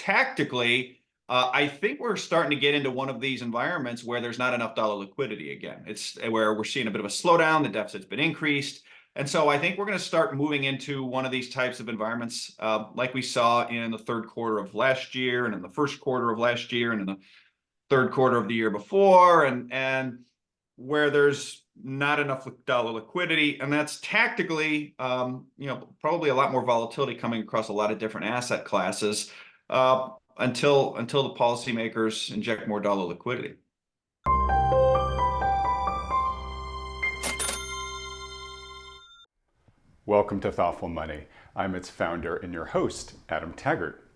tactically, I think we're starting to get into one of these environments where there's not enough dollar liquidity again. It's where we're seeing a bit of a slowdown. The deficit's been increased. And so I think we're going to start moving into one of these types of environments like we saw in the third quarter of last year and in the first quarter of last year and in the third quarter of the year before, and where there's not enough dollar liquidity. And that's tactically, probably a lot more volatility coming across a lot of different asset classes. Until the policymakers inject more dollar liquidity. Welcome to Thoughtful Money. I'm its founder and your host, Adam Taggart.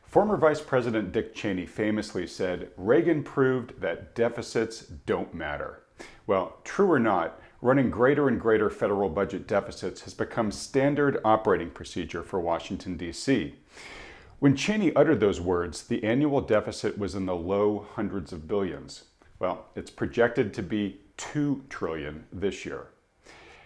Former Vice President Dick Cheney famously said, "Reagan proved that deficits don't matter." Well, true or not, running greater and greater federal budget deficits has become standard operating procedure for Washington, D.C. When Cheney uttered those words, the annual deficit was in the low hundreds of billions. Well, it's projected to be $2 trillion this year.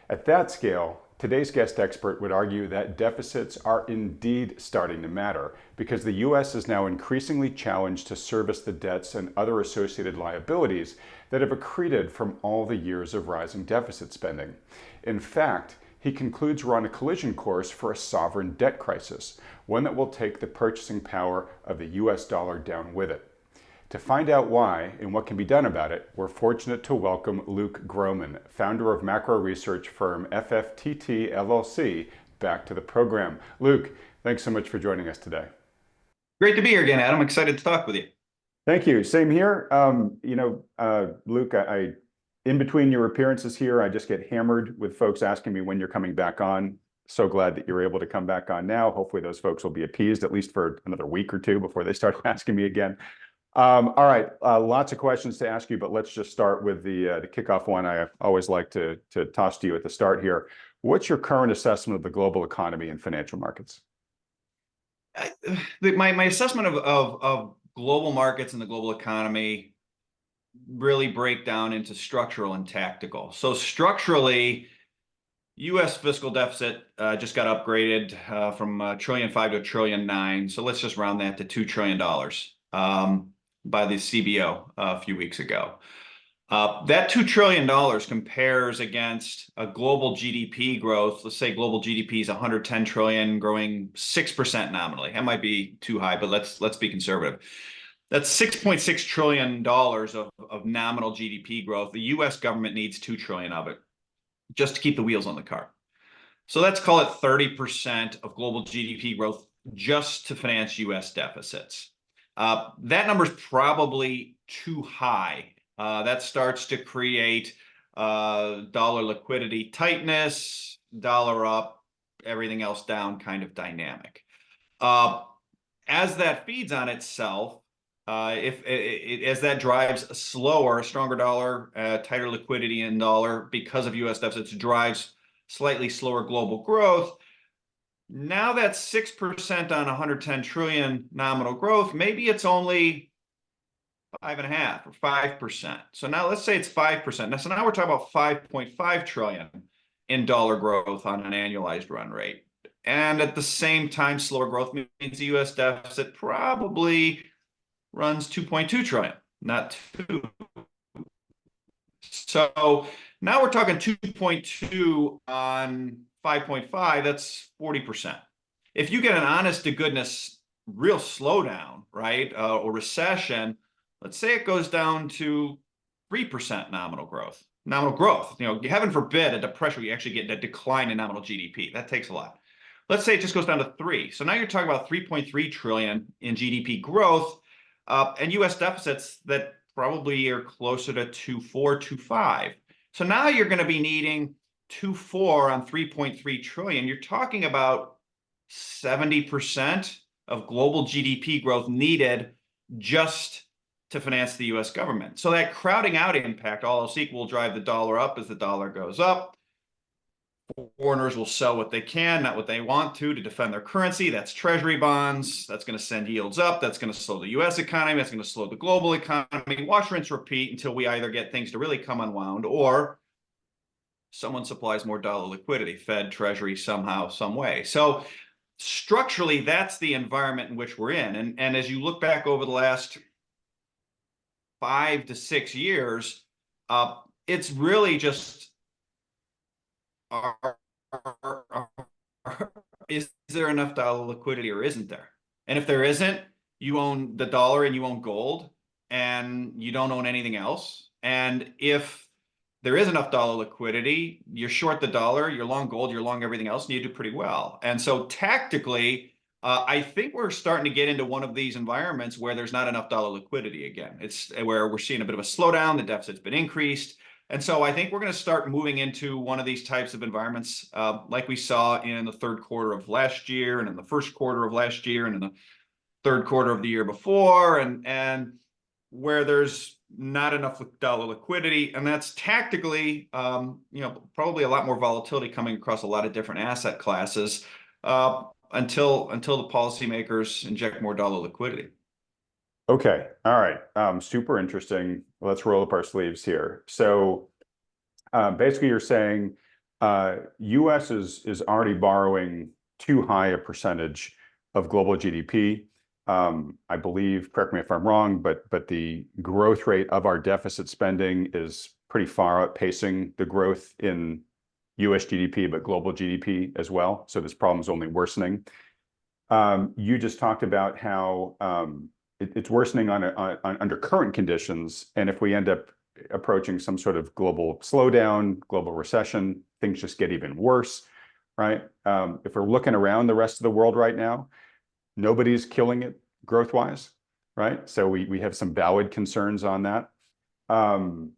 At that scale, today's guest expert would argue that deficits are indeed starting to matter because the U.S. is now increasingly challenged to service the debts and other associated liabilities that have accreted from all the years of rising deficit spending. In fact, he concludes we're on a collision course for a sovereign debt crisis, one that will take the purchasing power of the US dollar down with it. To find out why and what can be done about it, we're fortunate to welcome Luke Gromen, founder of macro research firm FFTT LLC, back to the program. Luke, thanks so much for joining us today. Great to be here again, Adam. Excited to talk with you. Thank you. Same here. Luke, in between your appearances here, I just get hammered with folks asking me when you're coming back on. So glad that you're able to come back on now. Hopefully those folks will be appeased at least for another week or two before they start asking me again. All right, lots of questions to ask you, but let's just start with the kickoff one. I always like to toss to you at the start here. What's your current assessment of the global economy and financial markets? My assessment of global markets and the global economy really break down into structural and tactical. So structurally, U.S. fiscal deficit just got upgraded from $1.5 trillion to $1.9 trillion. So let's just round that to $2 trillion by the CBO a few weeks ago. That $2 trillion compares against a global GDP growth. Let's say global GDP is 110 trillion, growing 6% nominally. That might be too high, but let's be conservative. That's $6.6 trillion of nominal GDP growth. The U.S. government needs $2 trillion of it just to keep the wheels on the car. So let's call it 30% of global GDP growth just to finance U.S. deficits. That number is probably too high. That starts to create dollar liquidity tightness, dollar up, everything else down kind of dynamic. As that feeds on itself, as that drives a stronger dollar, tighter liquidity in dollar because of U.S. deficits, drives slightly slower global growth. Now that's 6% on 110 trillion nominal growth. Maybe it's only 5.5 or 5%. So now let's say it's 5%. So now we're talking about 5.5 trillion in dollar growth on an annualized run rate. And at the same time, slower growth means the U.S. deficit probably runs 2.2 trillion, not 2. So now we're talking 2.2 on 5.5, that's 40%. If you get an honest to goodness real slowdown, right, or recession, let's say it goes down to 3% nominal growth. Heaven forbid a depression, you actually get a decline in nominal GDP. That takes a lot. Let's say it just goes down to 3. So now you're talking about 3.3 trillion in GDP growth and U.S. deficits that probably are closer to 2.4, 2.5. So now you're going to be needing 2.4 on 3.3 trillion. You're talking about 70% of global GDP growth needed just to finance the U.S. government. So that crowding out impact, all else equal, will drive the dollar up. As the dollar goes up, foreigners will sell what they can, not what they want to defend their currency. That's treasury bonds. That's going to send yields up. That's going to slow the U.S. economy. That's going to slow the global economy. Watch, rinse, repeat until we either get things to really come unwound or someone supplies more dollar liquidity, Fed, Treasury, somehow, some way. So structurally, that's the environment in which we're in. And as you look back over the last 5 to 6 years, it's really just are, is there enough dollar liquidity or isn't there? And if there isn't, you own the dollar and you own gold and you don't own anything else. And if there is enough dollar liquidity, you're short the dollar, you're long gold, you're long everything else, and you do pretty well. And so tactically, I think we're starting to get into one of these environments where there's not enough dollar liquidity again. It's where we're seeing a bit of a slowdown, the deficit's been increased. And so I think we're going to start moving into one of these types of environments, like we saw in the third quarter of last year and in the first quarter of last year and in the third quarter of the year before, and where there's not enough dollar liquidity. And that's tactically, probably a lot more volatility coming across a lot of different asset classes until the policymakers inject more dollar liquidity. Okay. All right. Super interesting. Let's roll up our sleeves here. So basically you're saying US is already borrowing too high a percentage of global GDP. I believe, correct me if I'm wrong, but the growth rate of our deficit spending is pretty far outpacing the growth in US GDP, but global GDP as well. So this problem is only worsening. You just talked about how it's worsening under current conditions. And if we end up approaching some sort of global slowdown, global recession, things just get even worse, right? If we're looking around the rest of the world right now, nobody's killing it growth-wise, right? So we have some valid concerns on that. All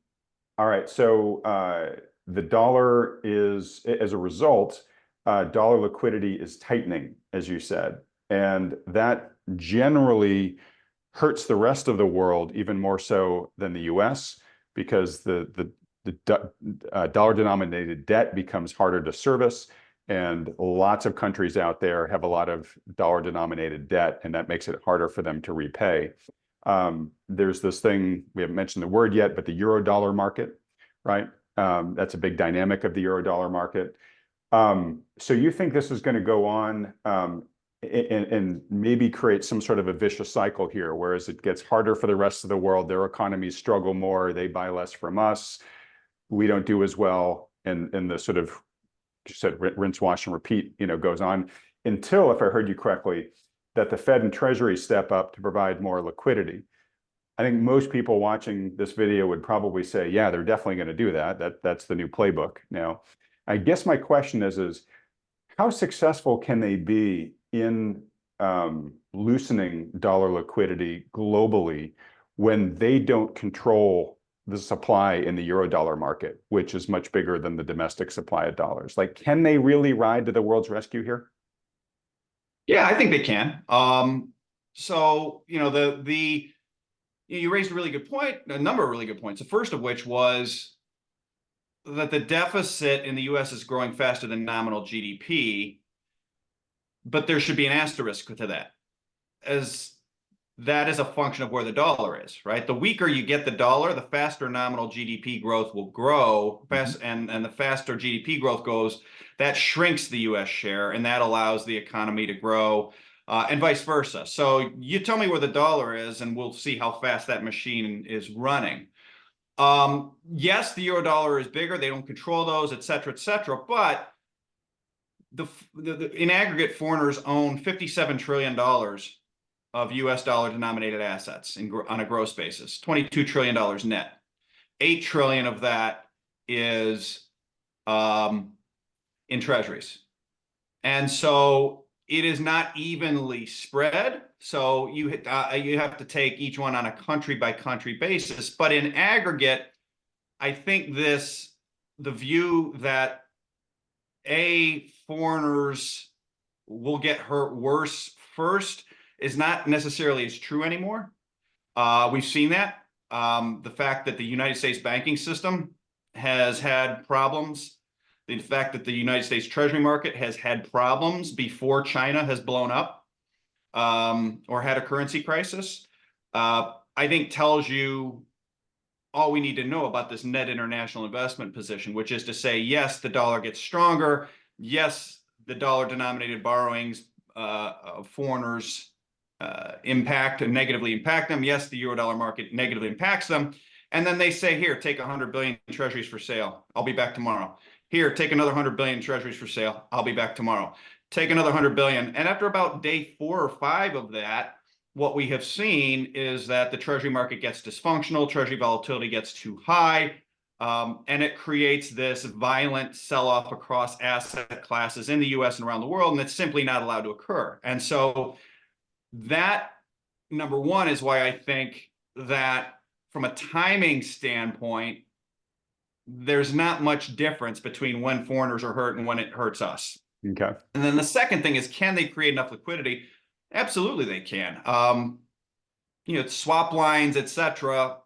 right, so the dollar is, as a result, dollar liquidity is tightening, as you said, and that generally hurts the rest of the world even more so than the US, because the dollar-denominated debt becomes harder to service, and lots of countries out there have a lot of dollar-denominated debt, and that makes it harder for them to repay. There's this thing, we haven't mentioned the word yet, but the euro-dollar market, right? That's a big dynamic of the euro-dollar market. So you think this is going to go on and maybe create some sort of a vicious cycle here, whereas it gets harder for the rest of the world, their economies struggle more, they buy less from us, we don't do as well, and the sort of, you said, rinse, wash, and repeat, goes on until, if I heard you correctly, that the Fed and Treasury step up to provide more liquidity. I think most people watching this video would probably say, yeah, they're definitely going to do that. That's the new playbook. Now, I guess my question is how successful can they be in loosening dollar liquidity globally when they don't control the supply in the euro-dollar market, which is much bigger than the domestic supply of dollars? Like, can they really ride to the world's rescue here? Yeah, I think they can. So you raised a really good point, a number of really good points. The first of which was that the deficit in the US is growing faster than nominal GDP, but there should be an asterisk to that, as that is a function of where the dollar is, right? The weaker you get the dollar, the faster nominal GDP growth will grow, and the faster GDP growth goes, that shrinks the US share, and that allows the economy to grow, and vice versa. So you tell me where the dollar is, and we'll see how fast that machine is running. Yes, the euro dollar is bigger. They don't control those, et cetera, but in aggregate, foreigners own $57 trillion of US dollar denominated assets on a gross basis, $22 trillion net. 8 trillion of that is in treasuries. And so it is not evenly spread. So you have to take each one on a country by country basis. But in aggregate, I think the view that foreigners will get hurt worse first is not necessarily as true anymore. We've seen that. The fact that the United States banking system has had problems, the fact that the United States Treasury market has had problems before China has blown up or had a currency crisis, I think tells you all we need to know about this net international investment position, which is to say, yes, the dollar gets stronger. Yes, the dollar denominated borrowings foreigners negatively impact them. Yes, the Eurodollar market negatively impacts them. And then they say, here, take 100 billion treasuries for sale. I'll be back tomorrow. Here, take another 100 billion treasuries for sale. I'll be back tomorrow. Take another 100 billion. And after about day 4 or 5 of that, what we have seen is that the treasury market gets dysfunctional, treasury volatility gets too high, and it creates this violent sell-off across asset classes in the US and around the world, and it's simply not allowed to occur. And so that, number one, is why I think that from a timing standpoint, there's not much difference between when foreigners are hurt and when it hurts us. Okay. And then the second thing is, can they create enough liquidity? Absolutely, they can. Swap lines, etc.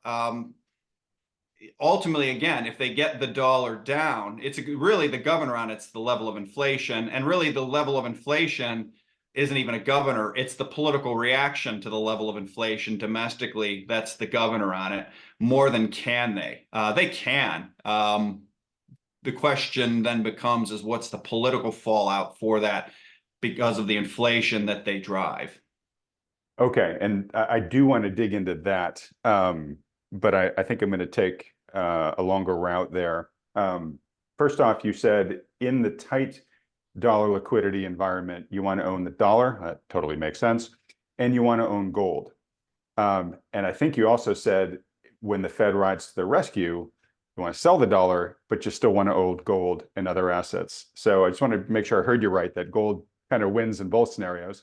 Ultimately, again, if they get the dollar down, it's really the governor on it's the level of inflation, and really the level of inflation isn't even a governor. It's the political reaction to the level of inflation domestically that's the governor on it, more than can they. They can. The question then becomes is what's the political fallout for that because of the inflation that they drive. Okay, and I do want to dig into that, but I think I'm going to take a longer route there. First off, you said in the tight dollar liquidity environment, you want to own the dollar. That totally makes sense. And you want to own gold. And I think you also said when the Fed rides to the rescue, you want to sell the dollar, but you still want to own gold and other assets. So I just want to make sure I heard you right, that gold kind of wins in both scenarios.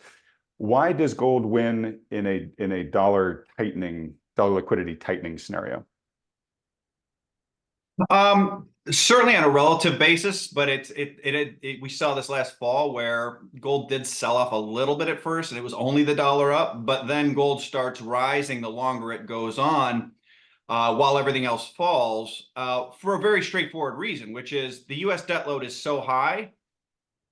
Why does gold win in a dollar liquidity tightening scenario? Certainly on a relative basis, but we saw this last fall where gold did sell off a little bit at first, and it was only the dollar up, but then gold starts rising the longer it goes on, while everything else falls, for a very straightforward reason, which is the U.S. debt load is so high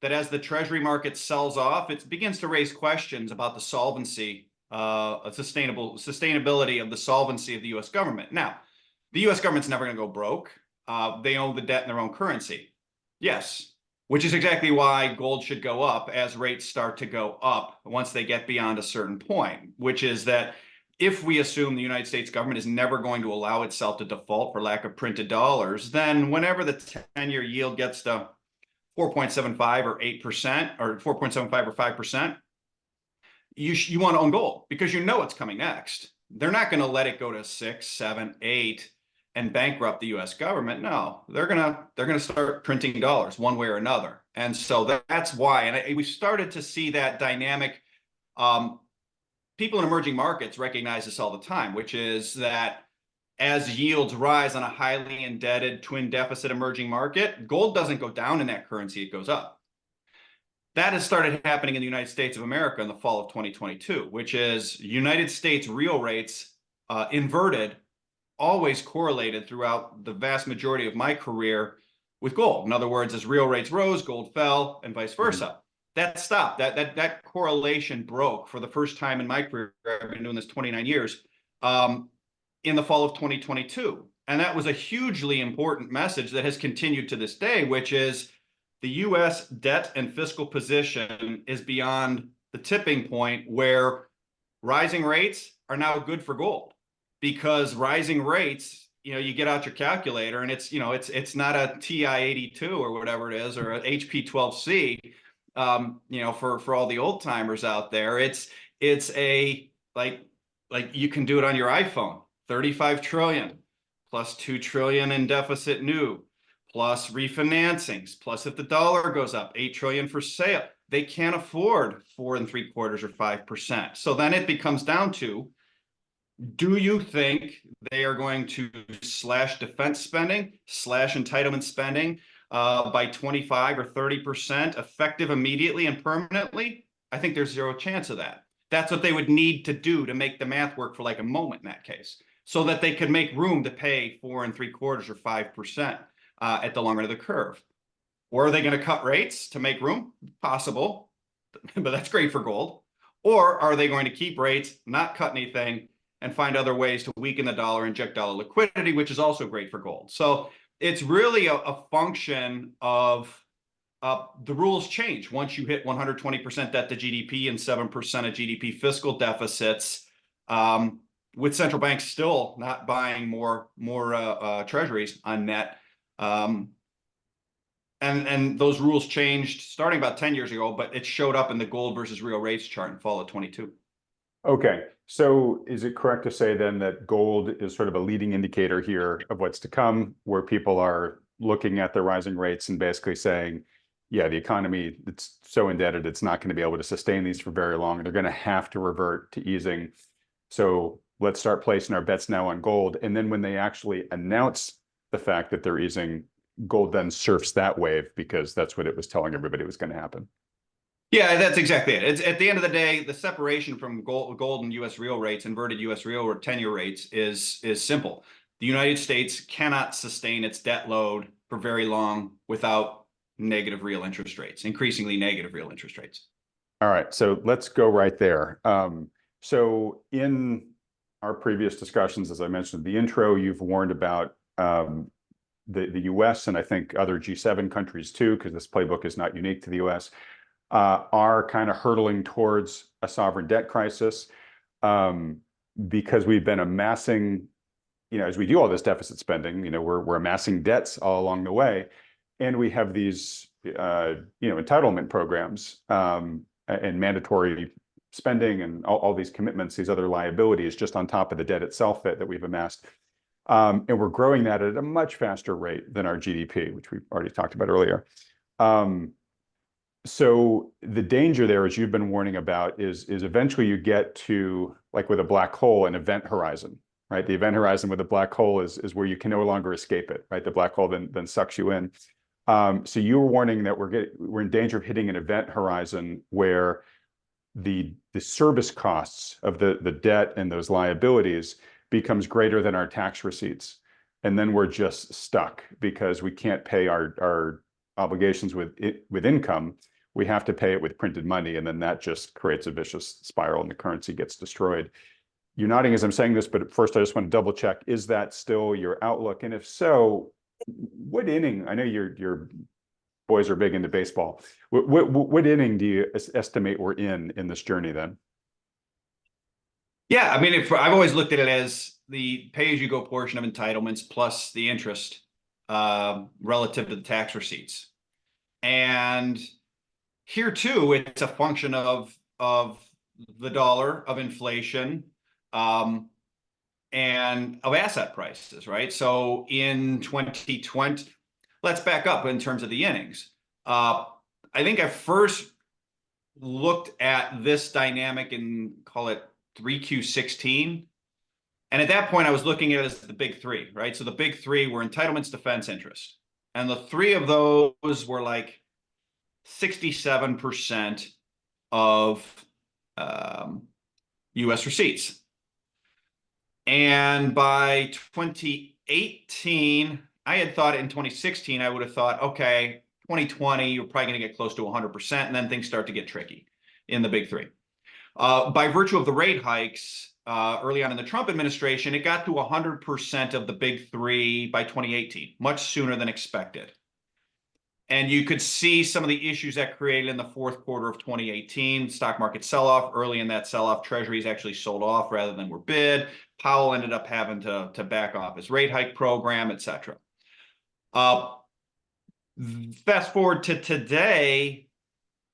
that as the treasury market sells off, it begins to raise questions about the solvency, sustainability of the solvency of the U.S. government. Now, the U.S. government's never going to go broke. They own the debt in their own currency. Yes, which is exactly why gold should go up as rates start to go up once they get beyond a certain point, which is that if we assume the United States government is never going to allow itself to default for lack of printed dollars, then whenever the 10-year yield gets to 4.75 or 8% or 4.75 or 5%, you want to own gold because you know it's coming next. They're not going to let it go to 6, 7, 8 and bankrupt the U.S. government. No, they're gonna start printing dollars one way or another. And so that's why. And we started to see that dynamic. People in emerging markets recognize this all the time, which is that as yields rise on a highly indebted twin deficit emerging market, gold doesn't go down in that currency, it goes up. That has started happening in the United States of America in the fall of 2022, which is United States real rates inverted, always correlated throughout the vast majority of my career with gold. In other words, as real rates rose, gold fell, and vice versa. That stopped. That correlation broke for the first time in my career. I've been doing this 29 years. In the fall of 2022. And that was a hugely important message that has continued to this day, which is the US debt and fiscal position is beyond the tipping point where rising rates are now good for gold, because rising rates, you get out your calculator and it's not a TI-82 or whatever it is, or an HP-12C, for all the old timers out there. It's a, like you can do it on your iPhone. 35 trillion plus 2 trillion in deficit new, plus refinancings, plus if the dollar goes up, 8 trillion for sale. They can't afford 4 3/4 or 5%. So then it becomes down to, do you think they are going to slash defense spending, slash entitlement spending by 25 or 30% effective immediately and permanently? I think there's zero chance of that. That's what they would need to do to make the math work for like a moment in that case, so that they could make room to pay 4 3/4 or 5% at the long end of the curve. Or are they going to cut rates to make room? Possible, but that's great for gold. Or are they going to keep rates, not cut anything, and find other ways to weaken the dollar, inject dollar liquidity, which is also great for gold? So it's really a function of the rules change once you hit 120% debt to GDP and 7% of GDP fiscal deficits, with central banks still not buying more treasuries on net. And those rules changed starting about 10 years ago, but it showed up in the gold versus real rates chart in fall of 22. Okay, so is it correct to say then that gold is sort of a leading indicator here of what's to come, where people are looking at the rising rates and basically saying, yeah, the economy, it's so indebted, it's not going to be able to sustain these for very long. They're going to have to revert to easing. So let's start placing our bets now on gold. And then when they actually announce the fact that they're easing, gold then surfs that wave because that's what it was telling everybody was going to happen. Yeah, that's exactly it. It's at the end of the day, the separation from gold and U.S. real rates, inverted U.S. real or 10-year rates, is simple. The United States cannot sustain its debt load for very long without negative real interest rates, increasingly negative real interest rates. All right, so let's go right there. So in our previous discussions, as I mentioned in the intro, you've warned about the U.S. and I think other G7 countries too, because this playbook is not unique to the U.S., are kind of hurtling towards a sovereign debt crisis because we've been amassing, as we do all this deficit spending, we're amassing debts all along the way, and we have these, entitlement programs and mandatory spending and all these commitments, these other liabilities just on top of the debt itself that we've amassed. And we're growing that at a much faster rate than our GDP, which we already talked about earlier. So the danger there, as you've been warning about, is eventually you get to, like with a black hole, an event horizon, right? The event horizon with a black hole is where you can no longer escape it, right? The black hole then sucks you in. So you were warning that we're in danger of hitting an event horizon where the service costs of the debt and those liabilities becomes greater than our tax receipts. And then we're just stuck because we can't pay our obligations with income. We have to pay it with printed money, and then that just creates a vicious spiral and the currency gets destroyed. You're nodding as I'm saying this, but first I just want to double check, is that still your outlook? And if so, what inning, I know your boys are big into baseball, what inning do you estimate we're in this journey then? Yeah, I mean, I've always looked at it as the pay-as-you-go portion of entitlements plus the interest relative to the tax receipts. And here too, it's a function of the dollar, of inflation, and of asset prices, right? So in 2020, let's back up in terms of the innings. I think I first looked at this dynamic in, call it 3Q16. And at that point, I was looking at it as the big three, right? So the big three were entitlements, defense, interest. And the three of those were like 67% of U.S. receipts. And by 2018, I had thought in 2016, I would have thought, okay, 2020, you're probably going to get close to 100%, and then things start to get tricky in the big three. By virtue of the rate hikes early on in the Trump administration, it got to 100% of the big three by 2018, much sooner than expected. And you could see some of the issues that created in the fourth quarter of 2018, stock market sell-off. Early in that sell-off, treasuries actually sold off rather than were bid. Powell ended up having to back off his rate hike program, et cetera. Fast forward to today,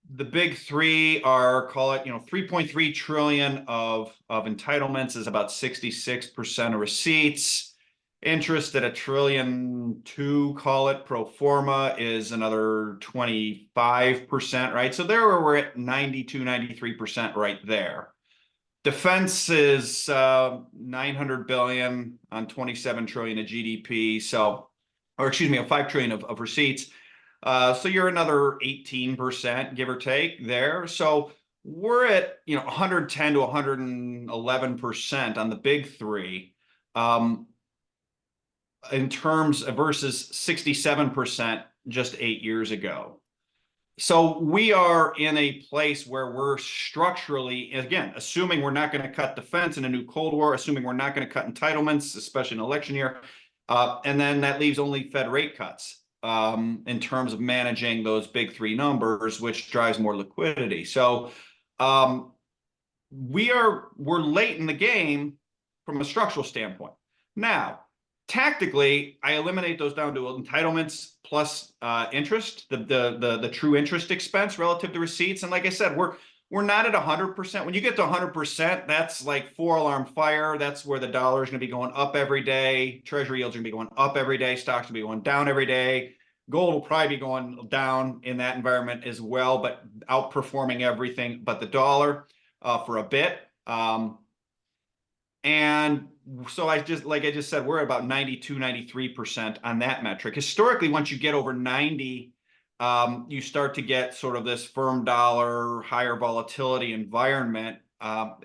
the big three are, call it, 3.3 trillion of entitlements is about 66% of receipts. Interest at $1.2 trillion, call it pro forma, is another 25%, right? So there we're at 92, 93% right there. Defense is 900 billion on 27 trillion of GDP. So, or excuse me, 5 trillion of receipts. So you're another 18%, give or take there. So we're at 110 to 111% on the big three. In terms versus 67% just 8 years ago. So we are in a place where we're structurally, again, assuming we're not going to cut defense in a new Cold War, assuming we're not going to cut entitlements, especially in an election year, and then that leaves only Fed rate cuts. in terms of managing those big three numbers, which drives more liquidity. So um, we're late in the game from a structural standpoint. Now, tactically, I eliminate those down to entitlements plus interest, the true interest expense relative to receipts. And like I said, we're not at 100%. When you get to 100%, that's like 4-alarm fire. That's where the dollar is going to be going up every day. Treasury yields are going to be going up every day. Stocks will be going down every day. Gold will probably be going down in that environment as well, but outperforming everything but the dollar for a bit. And so like I just said, we're at about 92, 93% on that metric. Historically, once you get over 90, you start to get sort of this firm dollar, higher volatility environment.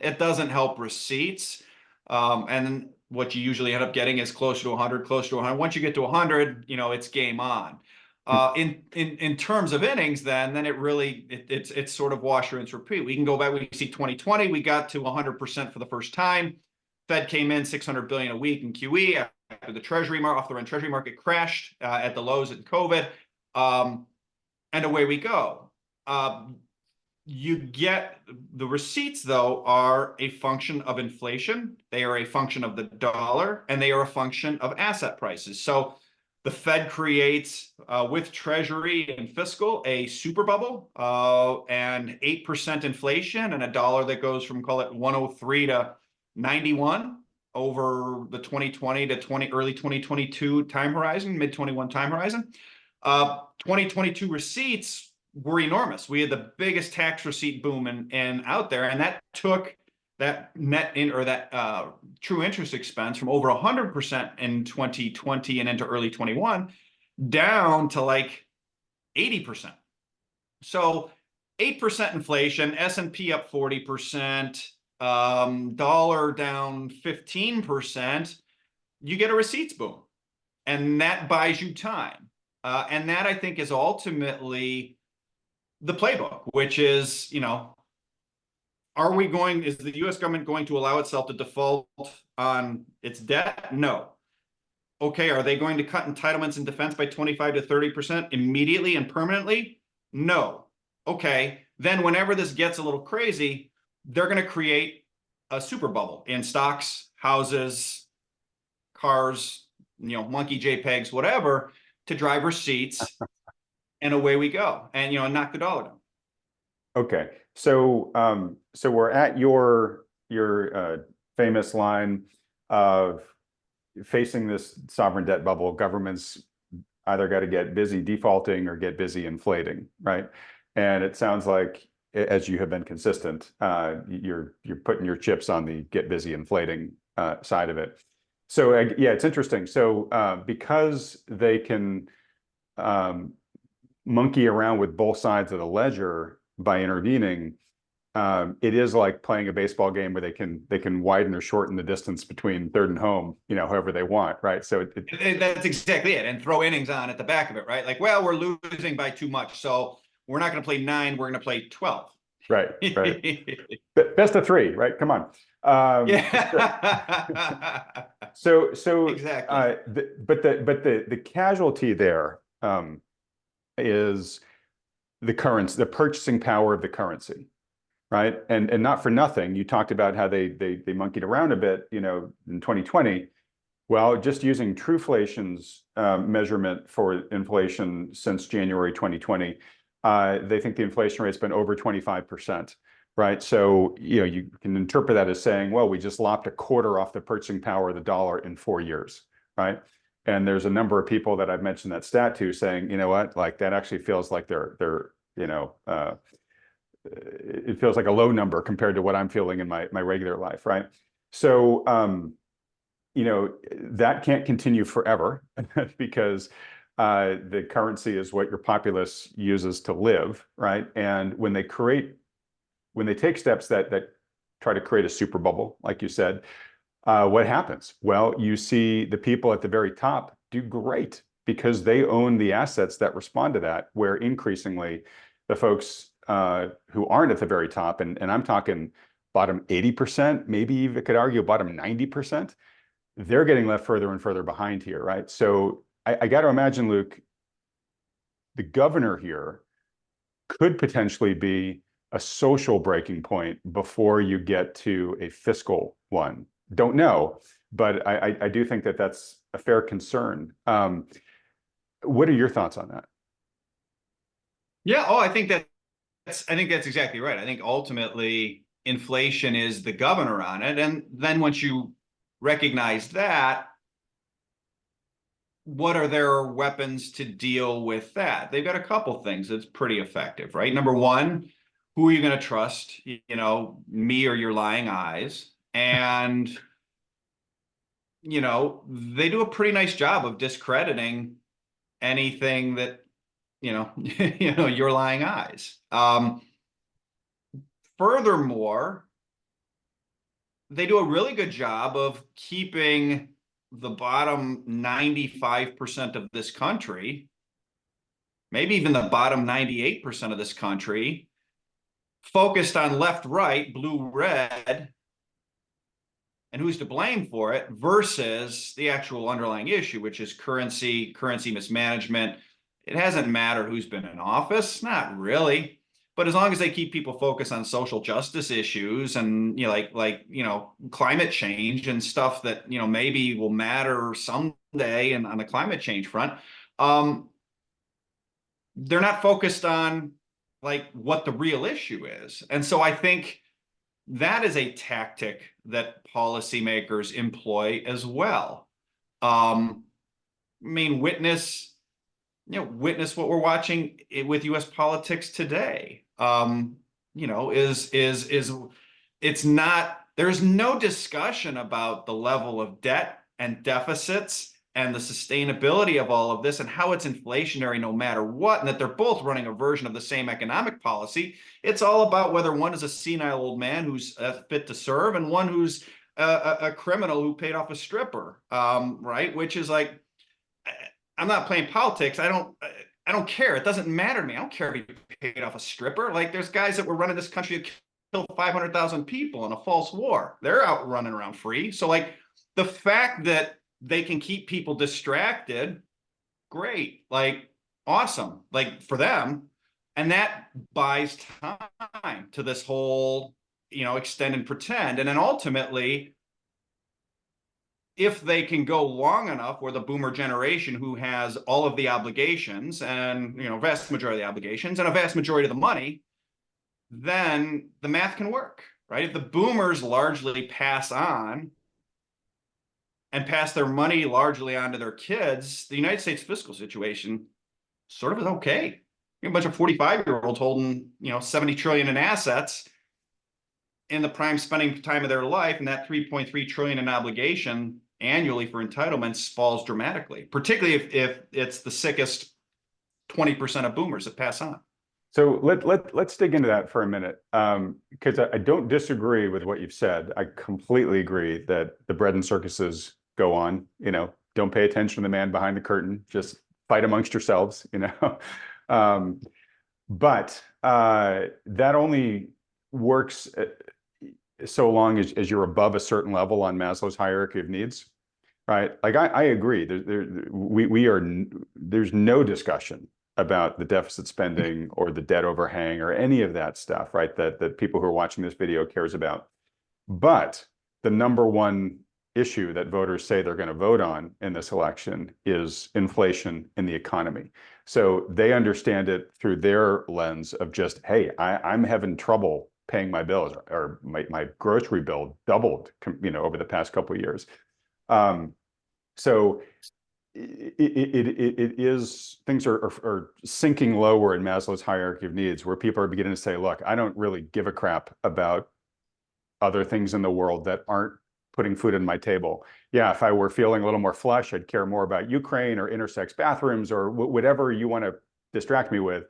It doesn't help receipts. And what you usually end up getting is closer to 100, closer to 100. Once you get to 100, it's game on. In terms of innings, then it's sort of wash, rinse, repeat. We can go back. We see 2020, we got to 100% for the first time. Fed came in 600 billion a week in QE after the Treasury market, off the run Treasury market crashed at the lows in COVID, and away we go. You get the receipts, though, are a function of inflation. They are a function of the dollar, and they are a function of asset prices. So the Fed creates, with Treasury and fiscal, a super bubble and 8% inflation and a dollar that goes from, call it 103 to 91 over the 2020 to early 2022 time horizon, mid 21 time horizon. 2022 receipts were enormous. We had the biggest tax receipt boom in out there, and that took that that true interest expense from over 100% in 2020 and into early 21 down to like 80%. So 8% inflation, S&P up 40%, dollar down 15%, you get a receipts boom. And that buys you time. And that, I think, is ultimately the playbook, which is, is the US government going to allow itself to default on its debt? No. Okay, are they going to cut entitlements and defense by 25 to 30% immediately and permanently? No. Okay, then whenever this gets a little crazy, they're going to create a super bubble in stocks, houses, cars, monkey JPEGs, whatever, to drive receipts, and away we go, and knock the dollar down. Okay, so we're at your famous line of facing this sovereign debt bubble. Governments either got to get busy defaulting or get busy inflating, right? And it sounds like, as you have been consistent, you're putting your chips on the get busy inflating side of it. So yeah, it's interesting. So because they can monkey around with both sides of the ledger by intervening, it is like playing a baseball game where they can widen or shorten the distance between third and home, however they want, right? So that's exactly it, and throw innings on at the back of it, right? Like, well, we're losing by too much, so we're not going to play 9, we're going to play 12. Right. Best of 3, right? Come on. Yeah. So exactly. but the casualty there is the currency, the purchasing power of the currency, right? And not for nothing, you talked about how they monkeyed around a bit, in 2020. Well, just using Truflation's measurement for inflation since January 2020, they think the inflation rate's been over 25%, right? So, you can interpret that as saying, well, we just lopped a quarter off the purchasing power of the dollar in 4 years, right? And there's a number of people that I've mentioned that stat to saying, you know what, like that actually feels like it feels like a low number compared to what I'm feeling in my regular life, right? So, that can't continue forever because the currency is what your populace uses to live, right? And when they take steps that try to create a super bubble, like you said, what happens? Well, you see the people at the very top do great because they own the assets that respond to that, where increasingly the folks who aren't at the very top, and I'm talking bottom 80%, maybe you could argue bottom 90%, they're getting left further and further behind here, right? So I got to imagine, Luke, the governor here could potentially be a social breaking point before you get to a fiscal one. Don't know, but I do think that that's a fair concern. What are your thoughts on that? Yeah. Oh, I think that's exactly right. I think ultimately inflation is the governor on it. And then once you recognize that, what are their weapons to deal with that? They've got a couple things that's pretty effective, right? Number one, who are you going to trust? Me or your lying eyes? And, they do a pretty nice job of discrediting anything that, your lying eyes. Furthermore, they do a really good job of keeping the bottom 95% of this country, maybe even the bottom 98% of this country, focused on left, right, blue, red, and who's to blame for it versus the actual underlying issue, which is currency mismanagement. It hasn't mattered who's been in office, not really. But as long as they keep people focused on social justice issues and climate change and stuff that maybe will matter someday and on the climate change front, they're not focused on like what the real issue is. And so I think that is a tactic that policymakers employ as well. I mean, witness what we're watching with U.S. politics today. Is it's not, there's no discussion about the level of debt and deficits and the sustainability of all of this and how it's inflationary no matter what, and that they're both running a version of the same economic policy. It's all about whether one is a senile old man who's fit to serve and one who's a criminal who paid off a stripper, right? Which is like, I'm not playing politics. I don't care. It doesn't matter to me. I don't care if he paid off a stripper. Like there's guys that were running this country that killed 500,000 people in a false war. They're out running around free. So like the fact that they can keep people distracted, great, like awesome, like for them. And that buys time to this whole, extend and pretend. And then ultimately, if they can go long enough where the boomer generation who has all of the obligations and, vast majority of the obligations and a vast majority of the money, then the math can work, right? If the boomers largely pass on and pass their money largely on to their kids, the United States fiscal situation sort of is okay. You have a bunch of 45-year-olds holding, 70 trillion in assets in the prime spending time of their life, and that 3.3 trillion in obligation annually for entitlements falls dramatically, particularly if it's the sickest 20% of boomers that pass on. So let's dig into that for a minute, because I don't disagree with what you've said. I completely agree that the bread and circuses go on. Don't pay attention to the man behind the curtain. Just fight amongst yourselves. But that only works so long as you're above a certain level on Maslow's hierarchy of needs, right? Like I agree. There's no discussion about the deficit spending or the debt overhang or any of that stuff, right? That people who are watching this video cares about. But the number one issue that voters say they're going to vote on in this election is inflation in the economy. So they understand it through their lens of just, hey, I'm having trouble paying my bills, or my grocery bill doubled, over the past couple of years. So it is, things are sinking lower in Maslow's hierarchy of needs, where people are beginning to say, look, I don't really give a crap about other things in the world that aren't putting food on my table. Yeah, if I were feeling a little more flush, I'd care more about Ukraine or intersex bathrooms or whatever you want to distract me with,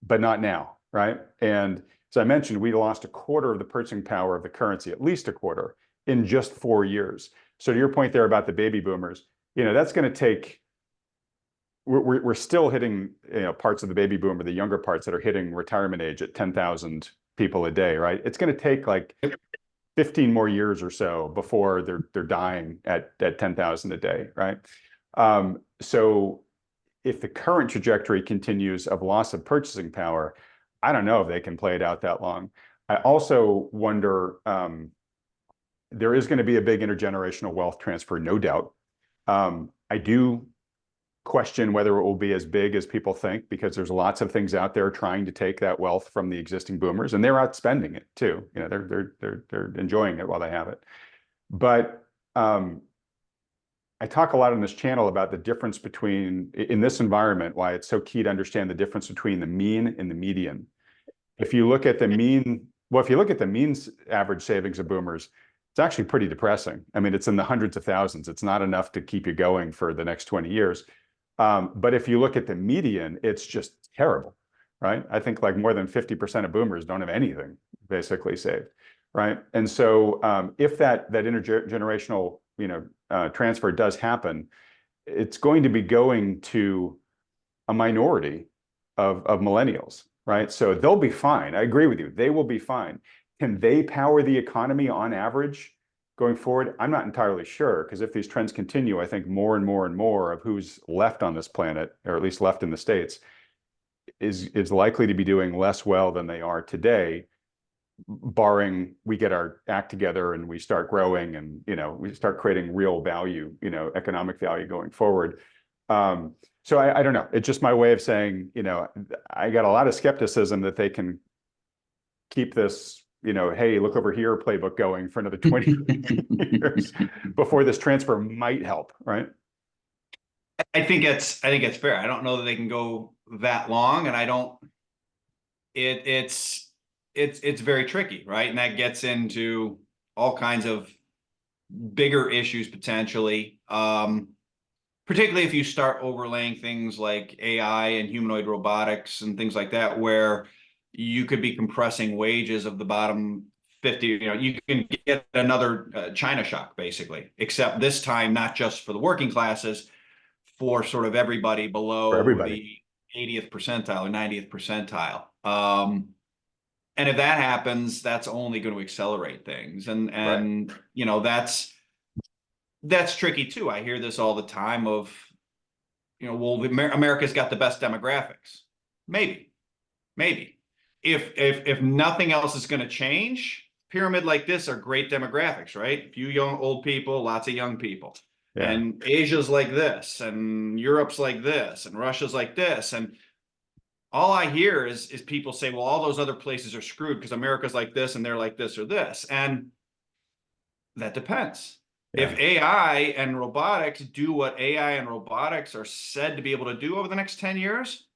but not now, right? And as I mentioned, we lost a quarter of the purchasing power of the currency, at least a quarter, in just 4 years. So to your point there about the baby boomers, that's going to take, we're still hitting parts of the baby boomer, the younger parts that are hitting retirement age at 10,000 people a day, right? It's going to take like 15 more years or so before they're dying at 10,000 a day, right? So if the current trajectory continues of loss of purchasing power, I don't know if they can play it out that long. I also wonder, there is going to be a big intergenerational wealth transfer, no doubt. I do question whether it will be as big as people think, because there's lots of things out there trying to take that wealth from the existing boomers, and they're out spending it too. You know, they're enjoying it while they have it. But I talk a lot on this channel about the difference between, in this environment, why it's so key to understand the difference between the mean and the median. If you look at the mean, well, if you look at the mean average savings of boomers, it's actually pretty depressing. I mean, it's in the hundreds of thousands. It's not enough to keep you going for the next 20 years. But if you look at the median, it's just terrible, right? I think like more than 50% of boomers don't have anything basically saved, right? And so if that intergenerational, transfer does happen, it's going to be going to a minority of millennials, right? So they'll be fine. I agree with you. They will be fine. Can they power the economy on average going forward? I'm not entirely sure, because if these trends continue, I think more and more and more of who's left on this planet, or at least left in the States, is likely to be doing less well than they are today, barring we get our act together and we start growing and, we start creating real value, economic value going forward. So I don't know. It's just my way of saying, I got a lot of skepticism that they can keep this, hey, look over here playbook going for another 20 years before this transfer might help, right? I think it's fair. I don't know that they can go that long, and I don't. It's very tricky, right? And that gets into all kinds of bigger issues potentially. Particularly if you start overlaying things like AI and humanoid robotics and things like that, where you could be compressing wages of the bottom 50. You can get another China shock, basically, except this time not just for the working classes, for sort of everybody below the 80th percentile or 90th percentile. And if that happens, that's only going to accelerate things. And right. That's tricky too. I hear this all the time of, well, America's got the best demographics. Maybe. If nothing else is going to change, pyramid like this are great demographics, right? A few young, old people, lots of young people. Yeah. And Asia's like this, and Europe's like this, and Russia's like this. And all I hear is people say, well, all those other places are screwed because America's like this and they're like this or this. And that depends. Yeah. If AI and robotics do what AI and robotics are said to be able to do over the next 10 years,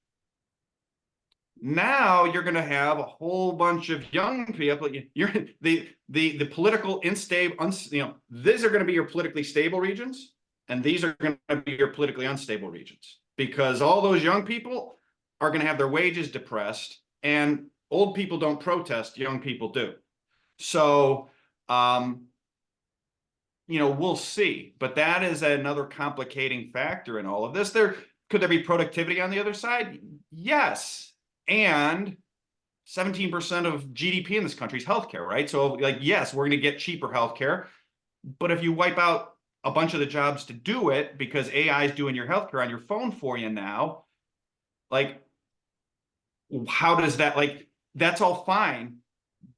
now you're going to have a whole bunch of young people. The political unstable, these are going to be your politically stable regions, and these are going to be your politically unstable regions, because all those young people are going to have their wages depressed, and old people don't protest, young people do. So, we'll see, but that is another complicating factor in all of this. Could there be productivity on the other side? Yes. And 17% of GDP in this country is healthcare, right? So yes, we're going to get cheaper healthcare, but if you wipe out a bunch of the jobs to do it because AI is doing your healthcare on your phone for you now, how does that, that's all fine,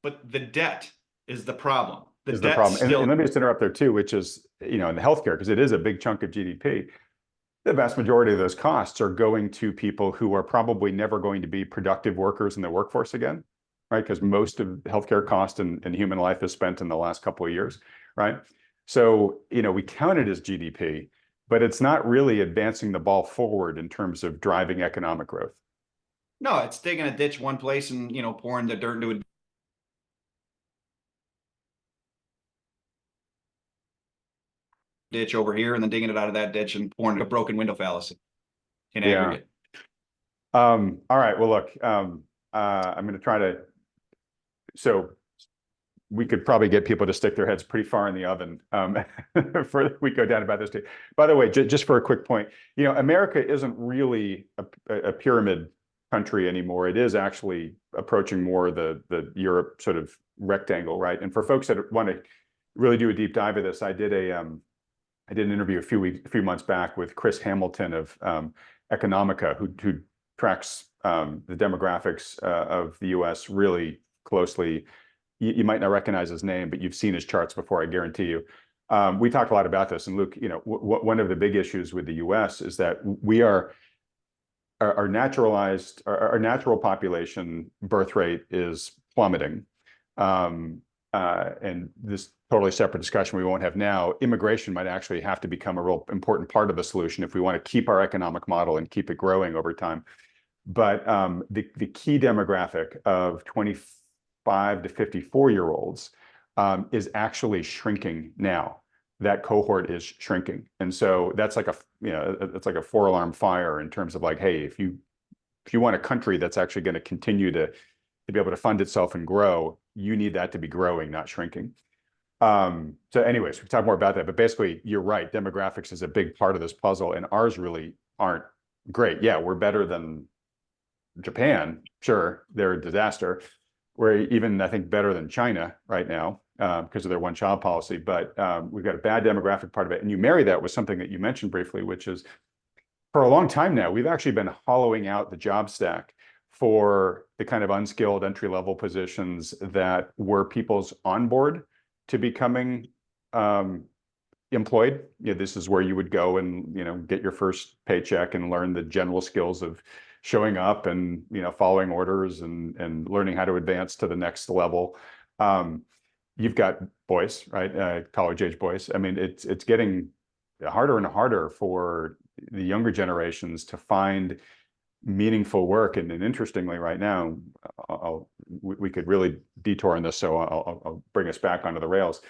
but the debt is the problem. Is the problem. And let me just interrupt there too, which is, in the healthcare, because it is a big chunk of GDP, the vast majority of those costs are going to people who are probably never going to be productive workers in the workforce again, right? Because most of healthcare cost and human life is spent in the last couple of years, right? So, we count it as GDP, but it's not really advancing the ball forward in terms of driving economic growth. No, it's digging a ditch one place and, pouring the dirt into a ditch over here and then digging it out of that ditch and pouring a broken window fallacy in aggregate. All right. Well, look, I'm going to try to, so we could probably get people to stick their heads pretty far in the oven further we go down about this too. By the way, just for a quick point, America isn't really a pyramid country anymore. It is actually approaching more the Europe sort of rectangle, right? And for folks that want to really do a deep dive of this, I did an interview a few months back with Chris Hamilton of Economica, who tracks the demographics of the U.S. really closely. You might not recognize his name, but you've seen his charts before, I guarantee you. We talked a lot about this, and Luke, one of the big issues with the U.S. is that we are our natural population birth rate is plummeting. And this totally separate discussion we won't have now. Immigration might actually have to become a real important part of the solution if we want to keep our economic model and keep it growing over time. But the key demographic of 25 to 54-year-olds is actually shrinking now. That cohort is shrinking, and so that's like it's like a 4-alarm fire in terms of like, hey, if you want a country that's actually going to continue to be able to fund itself and grow, you need that to be growing, not shrinking. So anyways, we can talk more about that, but basically you're right. Demographics is a big part of this puzzle, and ours really aren't great. Yeah, we're better than Japan. Sure, they're a disaster. We're even, I think, better than China right now because of their one-child policy. But we've got a bad demographic part of it. And you marry that with something that you mentioned briefly, which is for a long time now, we've actually been hollowing out the job stack for the kind of unskilled entry-level positions that were people's onboard to becoming employed. This is where you would go and get your first paycheck and learn the general skills of showing up and following orders and learning how to advance to the next level. You've got boys, right? College age boys. I mean, it's getting harder and harder for the younger generations to find meaningful work. And interestingly, right now, we could really detour on this, so I'll bring us back onto the rails.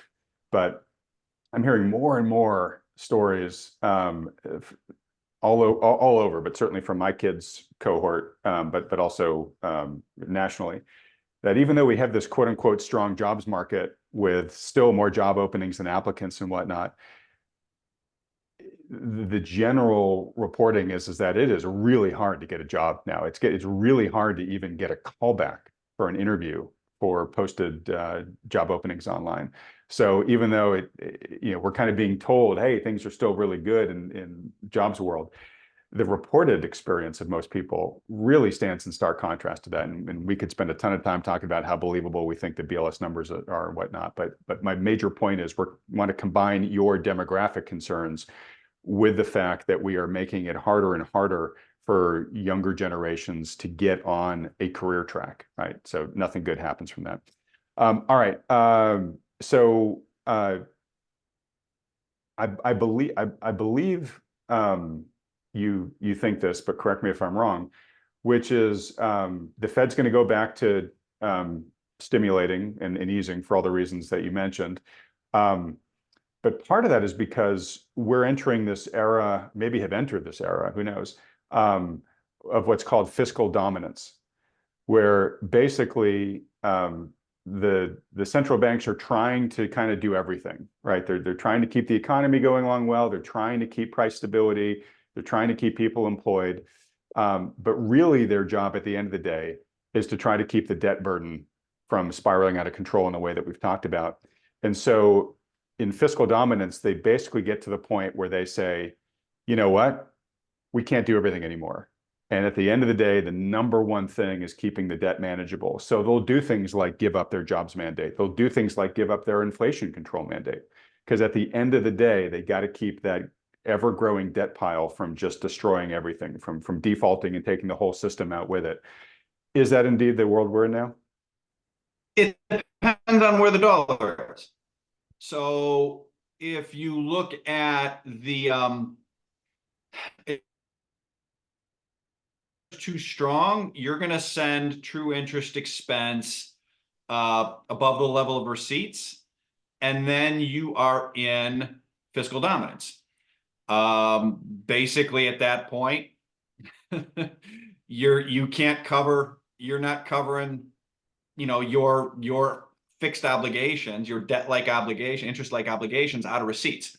But I'm hearing more and more stories all over, but certainly from my kids' cohort, but also nationally, that even though we have this quote unquote strong jobs market with still more job openings than applicants and whatnot, the general reporting is that it is really hard to get a job now. It's really hard to even get a callback for an interview for posted job openings online. So even though we're kind of being told, hey, things are still really good in jobs world, the reported experience of most people really stands in stark contrast to that. And we could spend a ton of time talking about how believable we think the BLS numbers are and whatnot. But my major point is we want to combine your demographic concerns with the fact that we are making it harder and harder for younger generations to get on a career track, right? So nothing good happens from that. All right. So I believe you think this, but correct me if I'm wrong, which is the Fed's going to go back to stimulating and easing for all the reasons that you mentioned. But part of that is because we're entering this era, maybe have entered this era, who knows, of what's called fiscal dominance, where basically the central banks are trying to kind of do everything, right? They're trying to keep the economy going along well. They're trying to keep price stability. They're trying to keep people employed. But really their job at the end of the day is to try to keep the debt burden from spiraling out of control in the way that we've talked about. And so in fiscal dominance, they basically get to the point where they say, you know what, we can't do everything anymore. And at the end of the day, the number one thing is keeping the debt manageable. So they'll do things like give up their jobs mandate. They'll do things like give up their inflation control mandate. Because at the end of the day, they got to keep that ever-growing debt pile from just destroying everything, from defaulting and taking the whole system out with it. Is that indeed the world we're in now? It depends on where the dollar is. So if you look at the too strong, you're going to send true interest expense above the level of receipts, and then you are in fiscal dominance. Basically, at that point, you're not covering, your fixed obligations, your debt-like obligation, interest-like obligations out of receipts.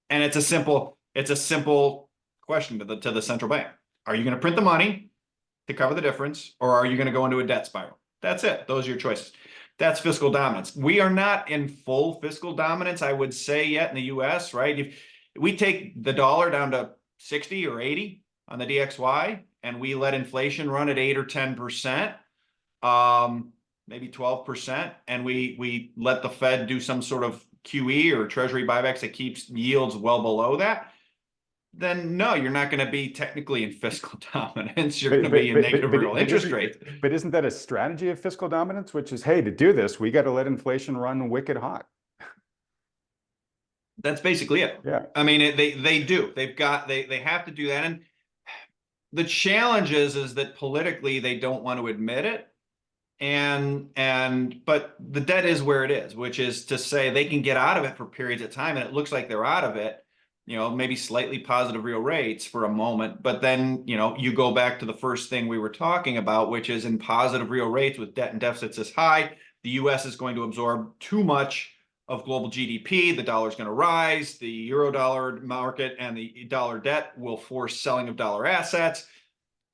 And it's a simple question to the central bank. Are you going to print the money to cover the difference, or are you going to go into a debt spiral? That's it. Those are your choices. That's fiscal dominance. We are not in full fiscal dominance, I would say, yet in the US, right? If we take the dollar down to 60 or 80, on the DXY and we let inflation run at 8 or 10%, maybe 12%, and we let the Fed do some sort of QE or treasury buybacks that keeps yields well below that, then no, you're not going to be technically in fiscal dominance. You're going to be in negative real interest rates. But isn't that a strategy of fiscal dominance, which is, hey, to do this, we got to let inflation run wicked hot? That's basically it. Yeah. I mean, they do. They have to do that. And the challenge is that politically they don't want to admit it. But the debt is where it is, which is to say they can get out of it for periods of time, and it looks like they're out of it, maybe slightly positive real rates for a moment, but then, you go back to the first thing we were talking about, which is in positive real rates with debt and deficits this high, the US is going to absorb too much of global GDP, the dollar is going to rise, the euro dollar market and the dollar debt will force selling of dollar assets,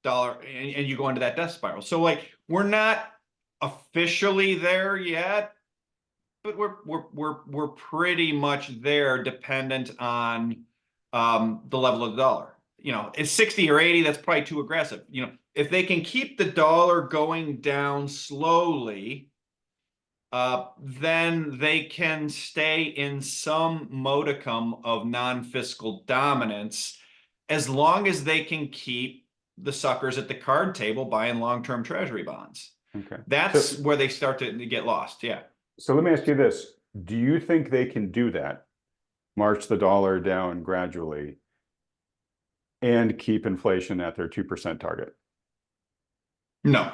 and you go into that death spiral. So like, we're not officially there yet, but we're pretty much there, dependent on the level of the dollar. It's 60 or 80, that's probably too aggressive. If they can keep the dollar going down slowly, then they can stay in some modicum of non-fiscal dominance, as long as they can keep the suckers at the card table buying long-term treasury bonds. Okay. That's where they start to get lost. Yeah. So let me ask you this. Do you think they can do that, march the dollar down gradually, and keep inflation at their 2% target? No.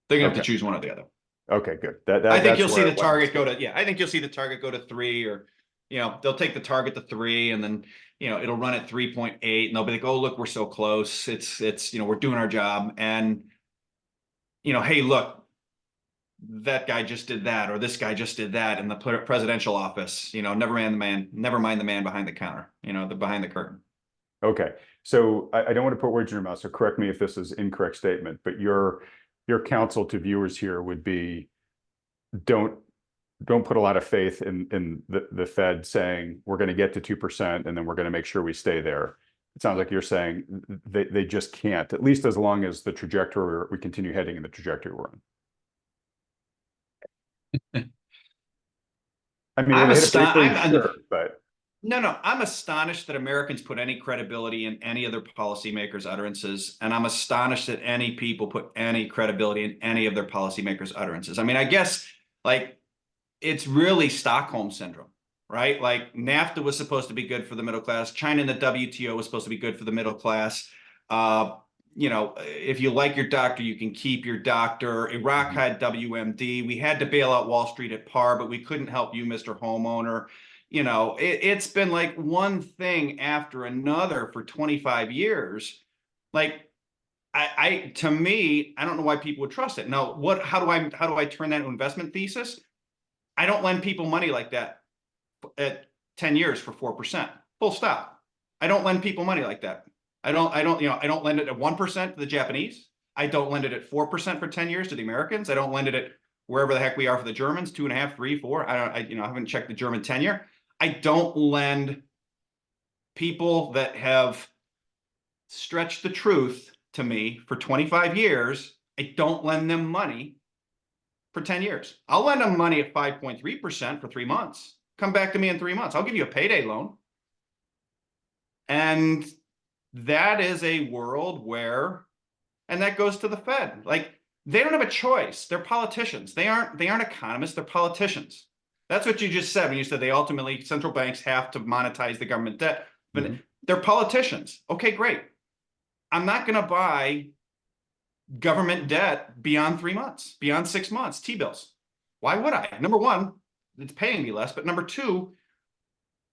They're going to have Okay. to choose one or the other. Okay, good. I think you'll see the target go to, I think you'll see the target go to 3, or, they'll take the target to 3, and then, it'll run at 3.8, and they'll be like, oh, look, we're so close. It's, we're doing our job. And, hey, look, that guy just did that, or this guy just did that in the presidential office, never mind the man behind the counter, behind the curtain. Okay. So I don't want to put words in your mouth, so correct me if this is an incorrect statement, but your counsel to viewers here would be, don't put a lot of faith in the Fed saying we're going to get to 2% and then we're going to make sure we stay there. It sounds like you're saying they just can't, at least as long as the trajectory, we continue heading in the trajectory we're on. I mean, I'm they hit it briefly, astonished. sure, but No, I'm astonished that Americans put any credibility in any other policymakers' utterances, and I'm astonished that any people put any credibility in any of their policymakers' utterances. I mean, I guess like it's really Stockholm syndrome, right? Like NAFTA was supposed to be good for the middle class. China and the WTO was supposed to be good for the middle class. If you like your doctor, you can keep your doctor. Iraq had WMD. We had to bail out Wall Street at par, but we couldn't help you, Mr. Homeowner. It's been like one thing after another for 25 years. Like, to me, I don't know why people would trust it. Now, how do I turn that into investment thesis? I don't lend people money like that at 10 years for 4%. Full stop. I don't lend people money like that. I don't lend it at 1% to the Japanese. I don't lend it at 4% for 10 years to the Americans. I don't lend it at wherever the heck we are for the Germans, 2.5, 3, 4. I haven't checked the German 10-year. I don't lend people that have stretched the truth to me for 25 years. I don't lend them money for 10 years. I'll lend them money at 5.3% for 3 months. Come back to me in 3 months. I'll give you a payday loan. And that is a world where, and that goes to the Fed. Like, they don't have a choice. They're politicians. They aren't economists. They're politicians. That's what you just said when you said central banks have to monetize the government debt. But they're politicians. Okay, great. I'm not going to buy government debt beyond 3 months, beyond 6 months, T-bills. Why would I? Number one, it's paying me less. But number two,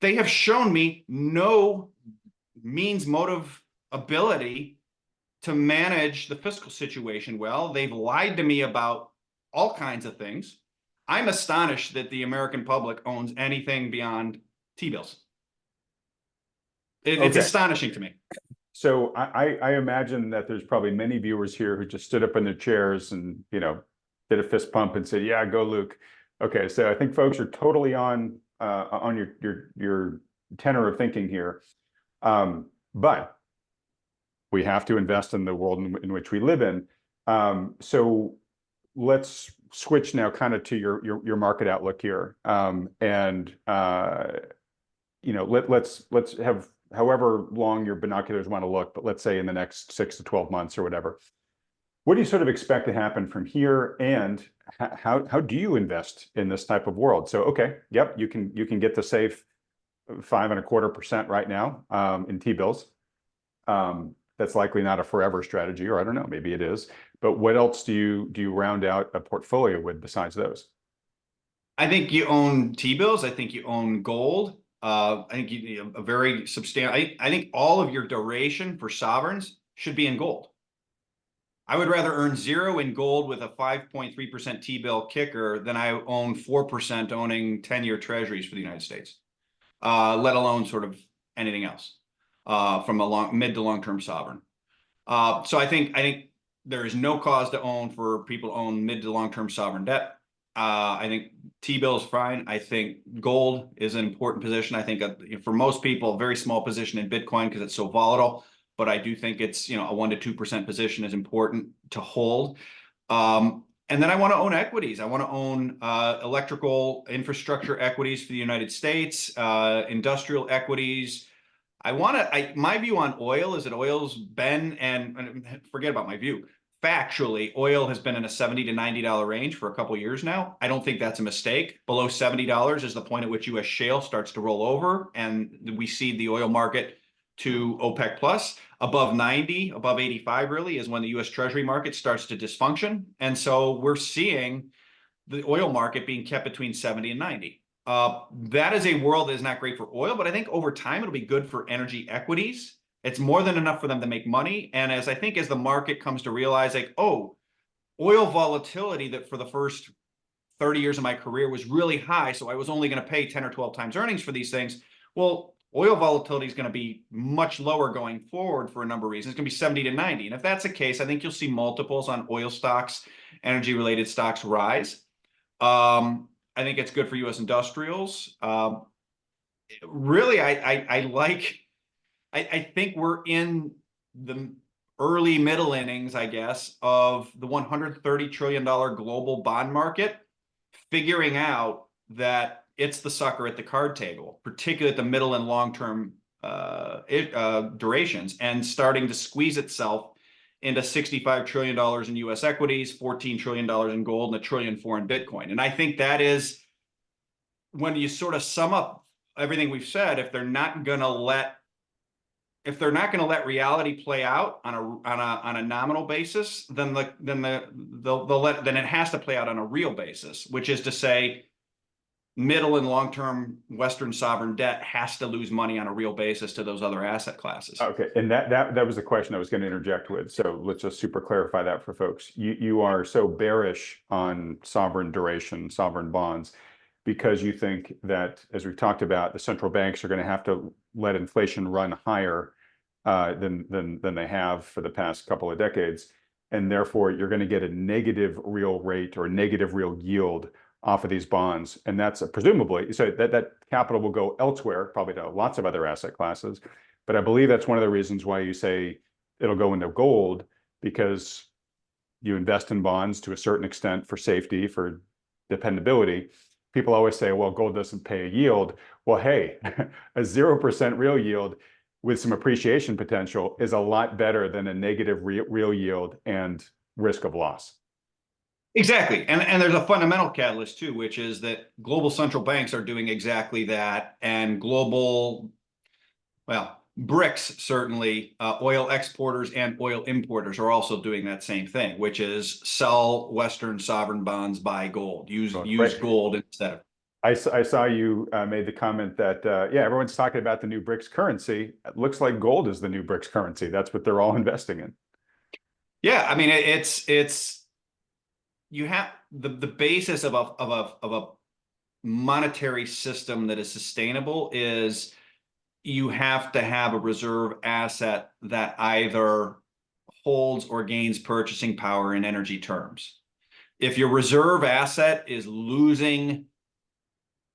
they have shown me no means, motive, ability to manage the fiscal situation well. They've lied to me about all kinds of things. I'm astonished that the American public owns anything beyond T-bills. It's astonishing to me. So I imagine that there's probably many viewers here who just stood up in their chairs and, did a fist pump and said, yeah, go Luke. Okay, so I think folks are totally on your tenor of thinking here. But We have to invest in the world in which we live in. So let's switch now kind of to your market outlook here. Let's have however long your binoculars want to look, but let's say in the next 6 to 12 months or whatever. What do you sort of expect to happen from here, and how do you invest in this type of world? So, okay, yep, you can get to safe 5.25% right now in T-bills. That's likely not a forever strategy, or I don't know, maybe it is. But what else do you round out a portfolio with besides those? I think you own T-bills. I think you own gold. I think a very substantial. I think all of your duration for sovereigns should be in gold. I would rather earn 0 in gold with a 5.3% T-bill kicker than I own 4% owning 10-year treasuries for the United States, let alone sort of anything else from a mid to long-term sovereign. So I think there is no cause to own for people to own mid to long-term sovereign debt. I think T-bill is fine. I think gold is an important position. I think for most people, a very small position in Bitcoin because it's so volatile. But I do think it's, a 1 to 2% position is important to hold. And then I want to own equities. I want to own electrical infrastructure equities for the United States, industrial equities. My view on oil is that oil's been, and forget about my view, factually, oil has been in a $70 to $90 range for a couple of years now. I don't think that's a mistake. Below $70 is the point at which U.S. shale starts to roll over, and we see the oil market to OPEC plus. Above 90, above 85 really is when the U.S. Treasury market starts to dysfunction. And so we're seeing the oil market being kept between 70 and 90. That is a world that is not great for oil, but I think over time it'll be good for energy equities. It's more than enough for them to make money. And as the market comes to realize oil volatility that for the first 30 years of my career was really high, so I was only going to pay 10 or 12 times earnings for these things. Well, oil volatility is going to be much lower going forward for a number of reasons. It's going to be 70 to 90. And if that's the case, I think you'll see multiples on oil stocks, energy-related stocks rise. I think it's good for U.S. industrials. Really, I think we're in the early middle innings, I guess, of the $130 trillion global bond market, figuring out that it's the sucker at the card table, particularly at the middle and long-term durations, and starting to squeeze itself into $65 trillion in U.S. equities, $14 trillion in gold, and $1 trillion in Bitcoin. And I think that is, when you sort of sum up everything we've said, if they're not going to let reality play out on a nominal basis, then it has to play out on a real basis, which is to say, middle and long-term Western sovereign debt has to lose money on a real basis to those other asset classes. Okay, and that was the question I was going to interject with. So let's just super clarify that for folks. You are so bearish on sovereign duration, sovereign bonds, because you think that, as we've talked about, the central banks are going to have to let inflation run higher than they have for the past couple of decades, and therefore you're going to get a negative real rate or a negative real yield off of these bonds, and that's presumably so that capital will go elsewhere, probably to lots of other asset classes. But I believe that's one of the reasons why you say it'll go into gold, because you invest in bonds to a certain extent for safety, for dependability. People always say, well, gold doesn't pay a yield. Well, hey, a 0% real yield with some appreciation potential is a lot better than a negative real yield and risk of loss. Exactly. And there's a fundamental catalyst too, which is that global central banks are doing exactly that. And BRICS, certainly, oil exporters and oil importers are also doing that same thing, which is sell Western sovereign bonds, buy gold, use gold instead of. I saw you made the comment that, everyone's talking about the new BRICS currency. It looks like gold is the new BRICS currency. That's what they're all investing in. Yeah, I mean, you have the basis of a monetary system that is sustainable is you have to have a reserve asset that either holds or gains purchasing power in energy terms. If your reserve asset is losing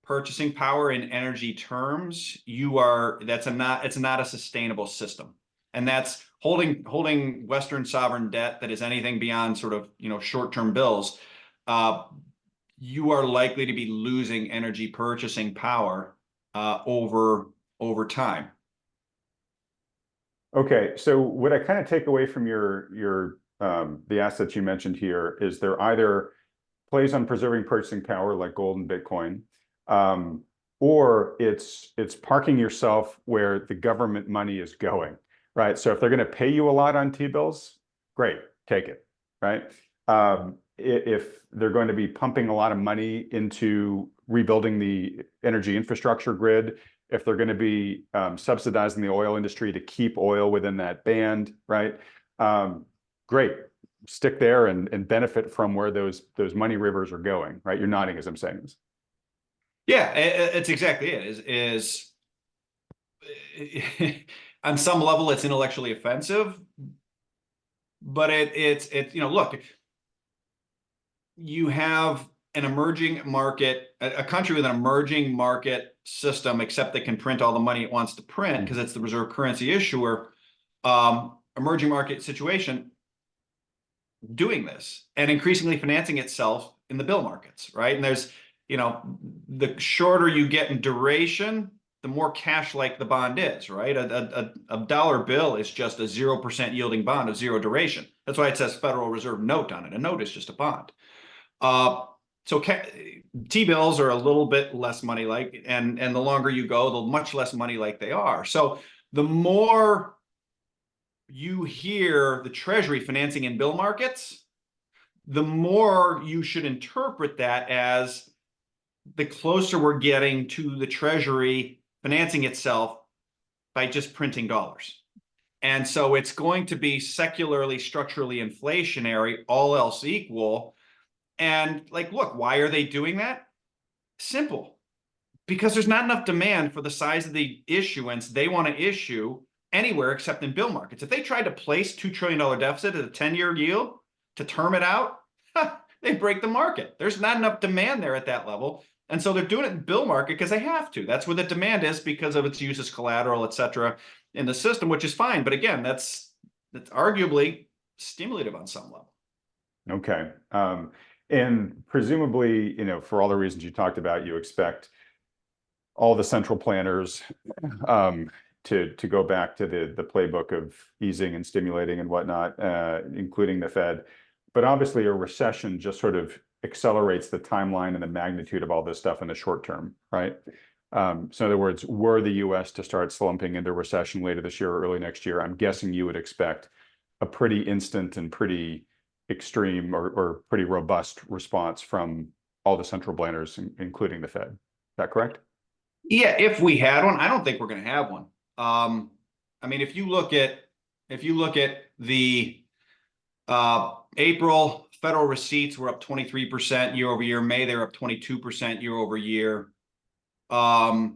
purchasing power in energy terms, it's not a sustainable system. and that's holding Western sovereign debt that is anything beyond sort of, short-term bills. You are likely to be losing energy purchasing power over time. Okay, so what I kind of take away from your the assets you mentioned here is they're either plays on preserving purchasing power like gold and Bitcoin, or it's parking yourself where the government money is going, right? So if they're going to pay you a lot on T-bills, great, take it, right? If they're going to be pumping a lot of money into rebuilding the energy infrastructure grid, if they're going to be subsidizing the oil industry to keep oil within that band, right? Great, stick there and benefit from where those money rivers are going, right? You're nodding as I'm saying this. Yeah, it's exactly it. On some level, it's intellectually offensive, but it's look, you have an emerging market, a country with an emerging market system, except that can print all the money it wants to print because it's the reserve currency issuer, emerging market situation doing this and increasingly financing itself in the bill markets, right? And there's, the shorter you get in duration, the more cash-like the bond is, right? A dollar bill is just a 0% yielding bond of zero duration. That's why it says Federal Reserve note on it. A note is just a bond. So T-bills are a little bit less money-like, and the longer you go, the much less money-like they are. So the more you hear the Treasury financing in bill markets, the more you should interpret that as the closer we're getting to the Treasury financing itself by just printing dollars. And so it's going to be secularly, structurally inflationary, all else equal. And look, why are they doing that? Simple. Because there's not enough demand for the size of the issuance they want to issue anywhere except in bill markets. If they tried to place $2 trillion deficit at a 10-year yield to term it out, they break the market. There's not enough demand there at that level. And so they're doing it in bill market because they have to. That's where the demand is because of its use as collateral, et cetera, in the system, which is fine. But again, that's arguably stimulative on some level. Okay. And presumably, for all the reasons you talked about, you expect all the central planners to go back to the playbook of easing and stimulating and whatnot, including the Fed. But obviously, a recession just sort of accelerates the timeline and the magnitude of all this stuff in the short term, right? So in other words, were the U.S. to start slumping into recession later this year or early next year, I'm guessing you would expect a pretty instant and pretty extreme or pretty robust response from all the central planners, including the Fed. Is that correct? Yeah, if we had one, I don't think we're going to have one. I mean, if you look at the April federal receipts were up 23% year over year. May they're up 22% year over year. Federal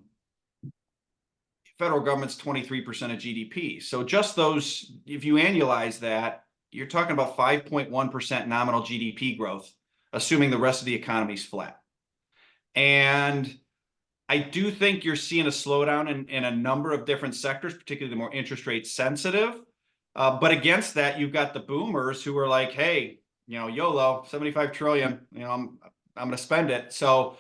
government's 23% of GDP. So just those, if you annualize that, you're talking about 5.1% nominal GDP growth, assuming the rest of the economy is flat. And I do think you're seeing a slowdown in a number of different sectors, particularly the more interest rate sensitive. But against that, you've got the boomers who are like, hey, YOLO, 75 trillion, I'm going to spend it. So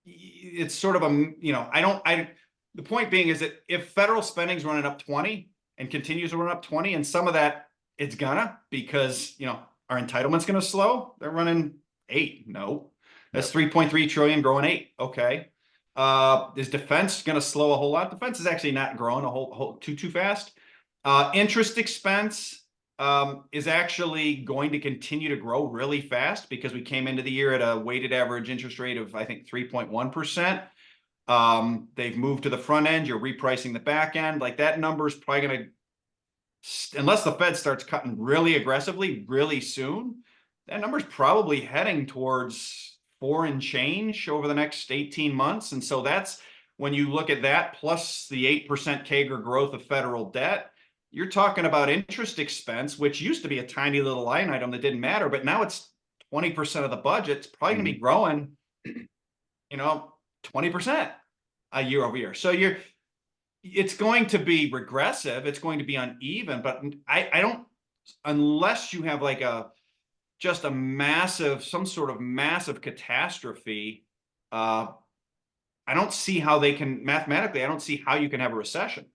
it's sort of the point being is that if federal spending's running up 20 and continues to run up 20, and some of that it's gonna, because our entitlement's gonna slow. They're running 8. No, that's 3.3 trillion growing 8. Okay. Is defense gonna slow a whole lot? Defense is actually not growing a whole too fast. Interest expense is actually going to continue to grow really fast because we came into the year at a weighted average interest rate of, I think, 3.1%. They've moved to the front end. You're repricing the back end. That number is probably going to, unless the Fed starts cutting really aggressively really soon, that number is probably heading towards 4 and change over the next 18 months. And so that's when you look at that plus the 8% CAGR growth of federal debt, you're talking about interest expense, which used to be a tiny little line item that didn't matter, but now it's 20% of the budget. It's probably going to be growing, 20% a year over year. So it's going to be regressive. It's going to be uneven, but I don't, unless you have like just a massive, some sort of massive catastrophe, I don't see how they can mathematically, I don't see how you can have a recession.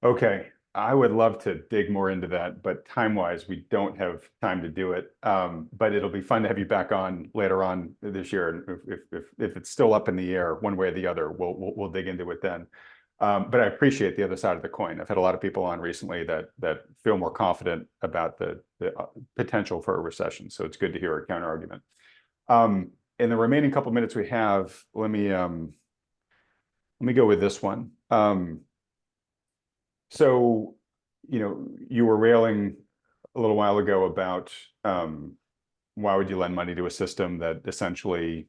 Okay, I would love to dig more into that, but time-wise, we don't have time to do it. But it'll be fun to have you back on later on this year, and if it's still up in the air one way or the other, we'll dig into it then. But I appreciate the other side of the coin. I've had a lot of people on recently that feel more confident about the potential for a recession, so it's good to hear a counter argument. In the remaining couple minutes we have, let me go with this one. So, you were railing a little while ago about why would you lend money to a system that essentially,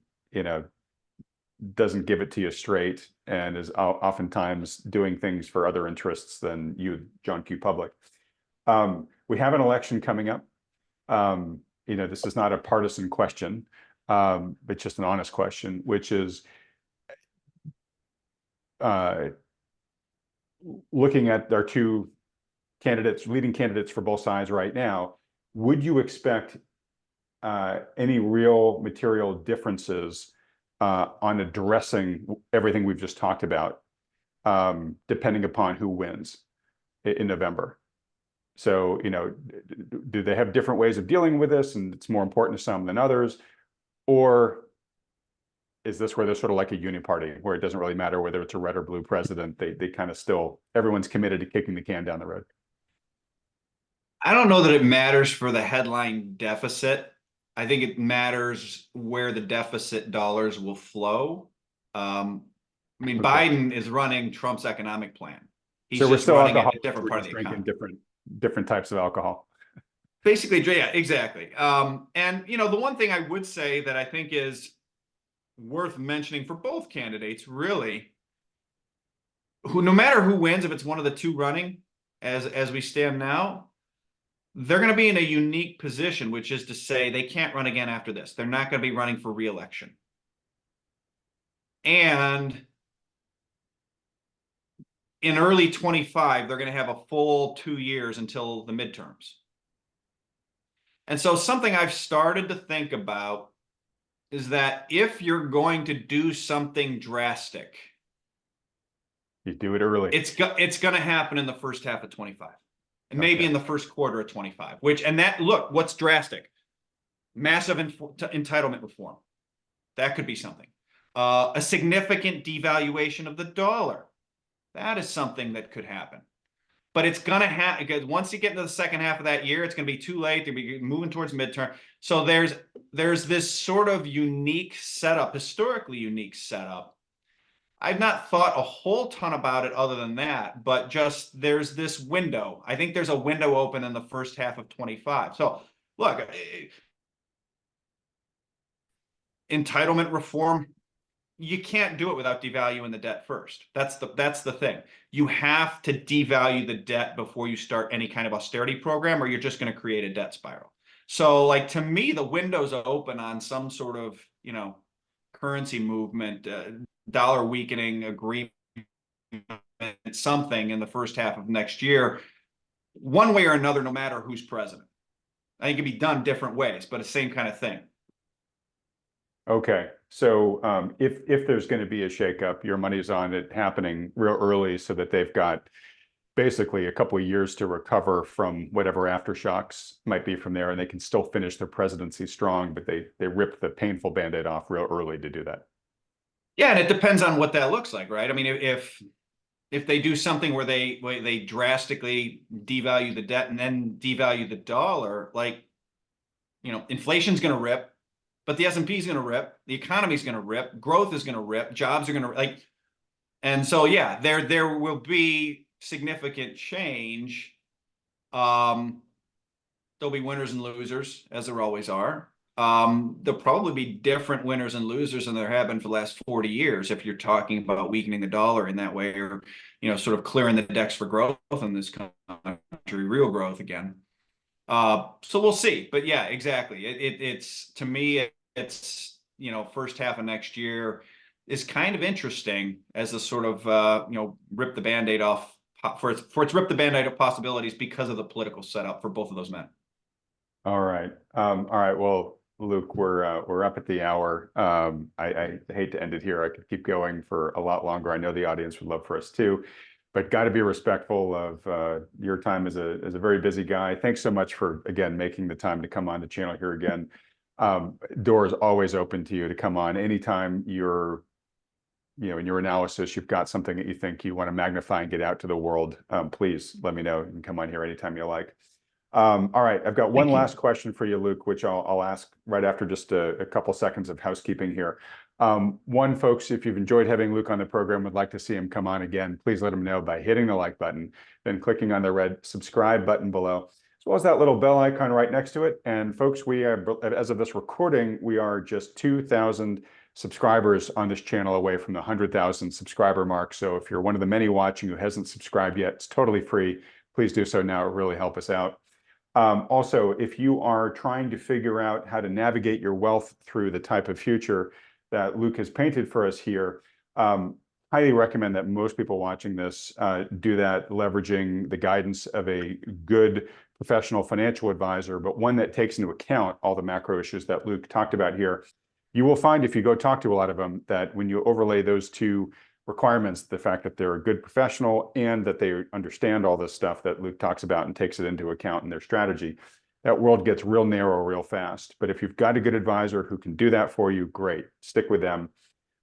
doesn't give it to you straight and is oftentimes doing things for other interests than you, John Q. Public. We have an election coming up. This is not a partisan question, but just an honest question, which is looking at our two candidates, leading candidates for both sides right now, would you expect any real material differences on addressing everything we've just talked about, depending upon who wins in November? So, do they have different ways of dealing with this, and it's more important to some than others? Or is this where they're sort of like a uniparty, where it doesn't really matter whether it's a red or blue president, they kind of still, everyone's committed to kicking the can down the road? I don't know that it matters for the headline deficit. I think it matters where the deficit dollars will flow. I mean, Okay. Biden is running Trump's economic plan. He's So we're just still running it a alcoholics, different we're part of just the drinking economy. different types of alcohol. Basically, yeah, exactly. And the one thing I would say that I think is worth mentioning for both candidates, really, who no matter who wins, if it's one of the two running, as we stand now, they're going to be in a unique position, which is to say they can't run again after this. They're not going to be running for re-election. And in early 25, they're going to have a full 2 years until the midterms. And so something I've started to think about is that if you're going to do something drastic, You do it early. it's going to happen in the first half of 25. And maybe Okay. in the first quarter of 25, look, what's drastic? Massive entitlement reform. That could be something. A significant devaluation of the dollar. That is something that could happen. But it's going to happen because once you get into the second half of that year, it's going to be too late. They'll be moving towards midterm. So there's this sort of unique setup, historically unique setup. I've not thought a whole ton about it other than that, but just there's this window. I think there's a window open in the first half of 25. So look, entitlement reform, you can't do it without devaluing the debt first. That's the thing. You have to devalue the debt before you start any kind of austerity program, or you're just going to create a debt spiral. So, like, to me, the window's open on some sort of, currency movement, dollar weakening agreement, something in the first half of next year, one way or another, no matter who's president. I think it can be done different ways, but the same kind of thing. Okay, so if there's going to be a shakeup, your money's on it happening real early so that they've got basically a couple of years to recover from whatever aftershocks might be from there, and they can still finish their presidency strong, but they rip the painful Band-Aid off real early to do that. Yeah, and it depends on what that looks like, right? I mean, if they do something where they drastically devalue the debt and then devalue the dollar, like, inflation's going to rip, but the S&P is going to rip, the economy is going to rip, growth is going to rip, jobs are going to like, and so yeah, there will be significant change. There'll be winners and losers, as there always are. There'll probably be different winners and losers than there have been for the last 40 years if you're talking about weakening the dollar in that way, or sort of clearing the decks for growth in this country, real growth again. So we'll see. But yeah, exactly. It's to me, it's first half of next year. is kind of interesting as a sort of rip the Band-Aid off for its rip the Band-Aid of possibilities because of the political setup for both of those men. All right. All right. Well, Luke, we're up at the hour. I hate to end it here. I could keep going for a lot longer. I know the audience would love for us too, but got to be respectful of your time as a very busy guy. Thanks so much for, again, making the time to come on the channel here again. Doors always open to you to come on anytime you're, in your analysis, you've got something that you think you want to magnify and get out to the world. Please let me know. You can come on here anytime you like. All right, I've got one last question for you, Luke, which I'll ask right after just a couple seconds of housekeeping here. One, folks, if you've enjoyed having Luke on the program, would like to see him come on again, please let him know by hitting the like button, then clicking on the red subscribe button below, as well as that little bell icon right next to it. And folks, we are, as of this recording, we are just 2,000 subscribers on this channel away from the 100,000 subscriber mark. So if you're one of the many watching who hasn't subscribed yet, it's totally free. Please do so now. It really help us out. Also, if you are trying to figure out how to navigate your wealth through the type of future that Luke has painted for us here, highly recommend that most people watching this do that leveraging the guidance of a good professional financial advisor, but one that takes into account all the macro issues that Luke talked about here. You will find if you go talk to a lot of them that when you overlay those two requirements, the fact that they're a good professional and that they understand all this stuff that Luke talks about and takes it into account in their strategy, that world gets real narrow real fast. But if you've got a good advisor who can do that for you, great, stick with them.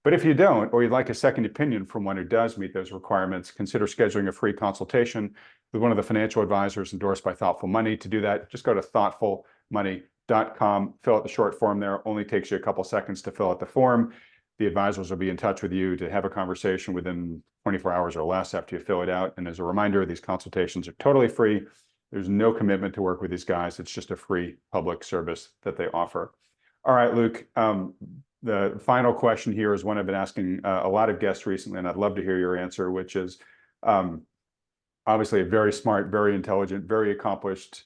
But if you don't, or you'd like a second opinion from one who does meet those requirements, consider scheduling a free consultation with one of the financial advisors endorsed by Thoughtful Money. To do that, just go to thoughtfulmoney.com, fill out the short form there. Only takes you a couple seconds to fill out the form. The advisors will be in touch with you to have a conversation within 24 hours or less after you fill it out. And as a reminder, these consultations are totally free. There's no commitment to work with these guys. It's just a free public service that they offer. All right, Luke, the final question here is one I've been asking a lot of guests recently, and I'd love to hear your answer, which is obviously a very smart, very intelligent, very accomplished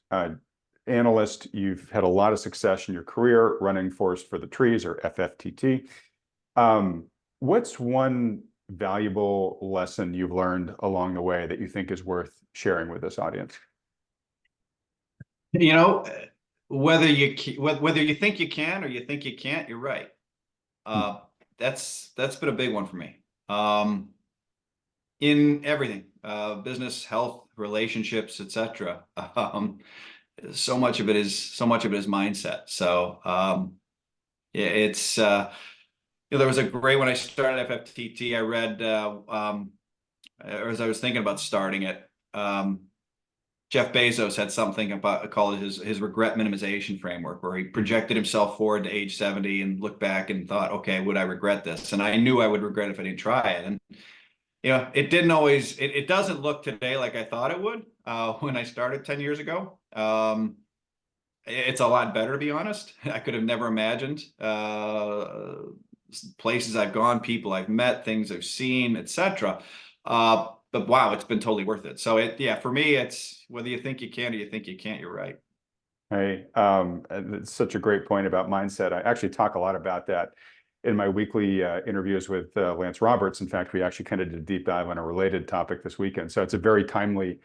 analyst. You've had a lot of success in your career running Forest for the Trees, or FFTT. What's one valuable lesson you've learned along the way that you think is worth sharing with this audience? Whether you think you can or you think you can't, you're right. That's been a big one for me. In everything, business, health, relationships, etc. So much of it is mindset. So yeah, it's there was a great, when I started FFTT, I read or as I was thinking about starting it, Jeff Bezos had something about called his regret minimization framework, where he projected himself forward to age 70 and looked back and thought, okay, would I regret this? And I knew I would regret it if I didn't try it. And it didn't always, it doesn't look today like I thought it would when I started 10 years ago. It's a lot better, to be honest. I could have never imagined places I've gone, people I've met, things I've seen, etc. But wow, it's been totally worth it. So for me, it's whether you think you can or you think you can't, you're right. Hey, it's such a great point about mindset. I actually talk a lot about that in my weekly interviews with Lance Roberts. In fact, we actually kind of did a deep dive on a related topic this weekend. So it's a very timely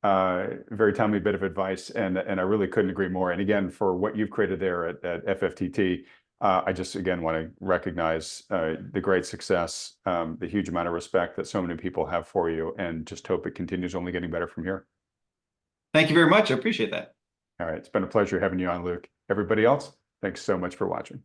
bit of advice, and I really couldn't agree more. And again, for what you've created there at FFTT, I just, again, want to recognize the great success, the huge amount of respect that so many people have for you, and just hope it continues only getting better from here. Thank you very much. I appreciate that. All right. It's been a pleasure having you on, Luke. Everybody else, thanks so much for watching.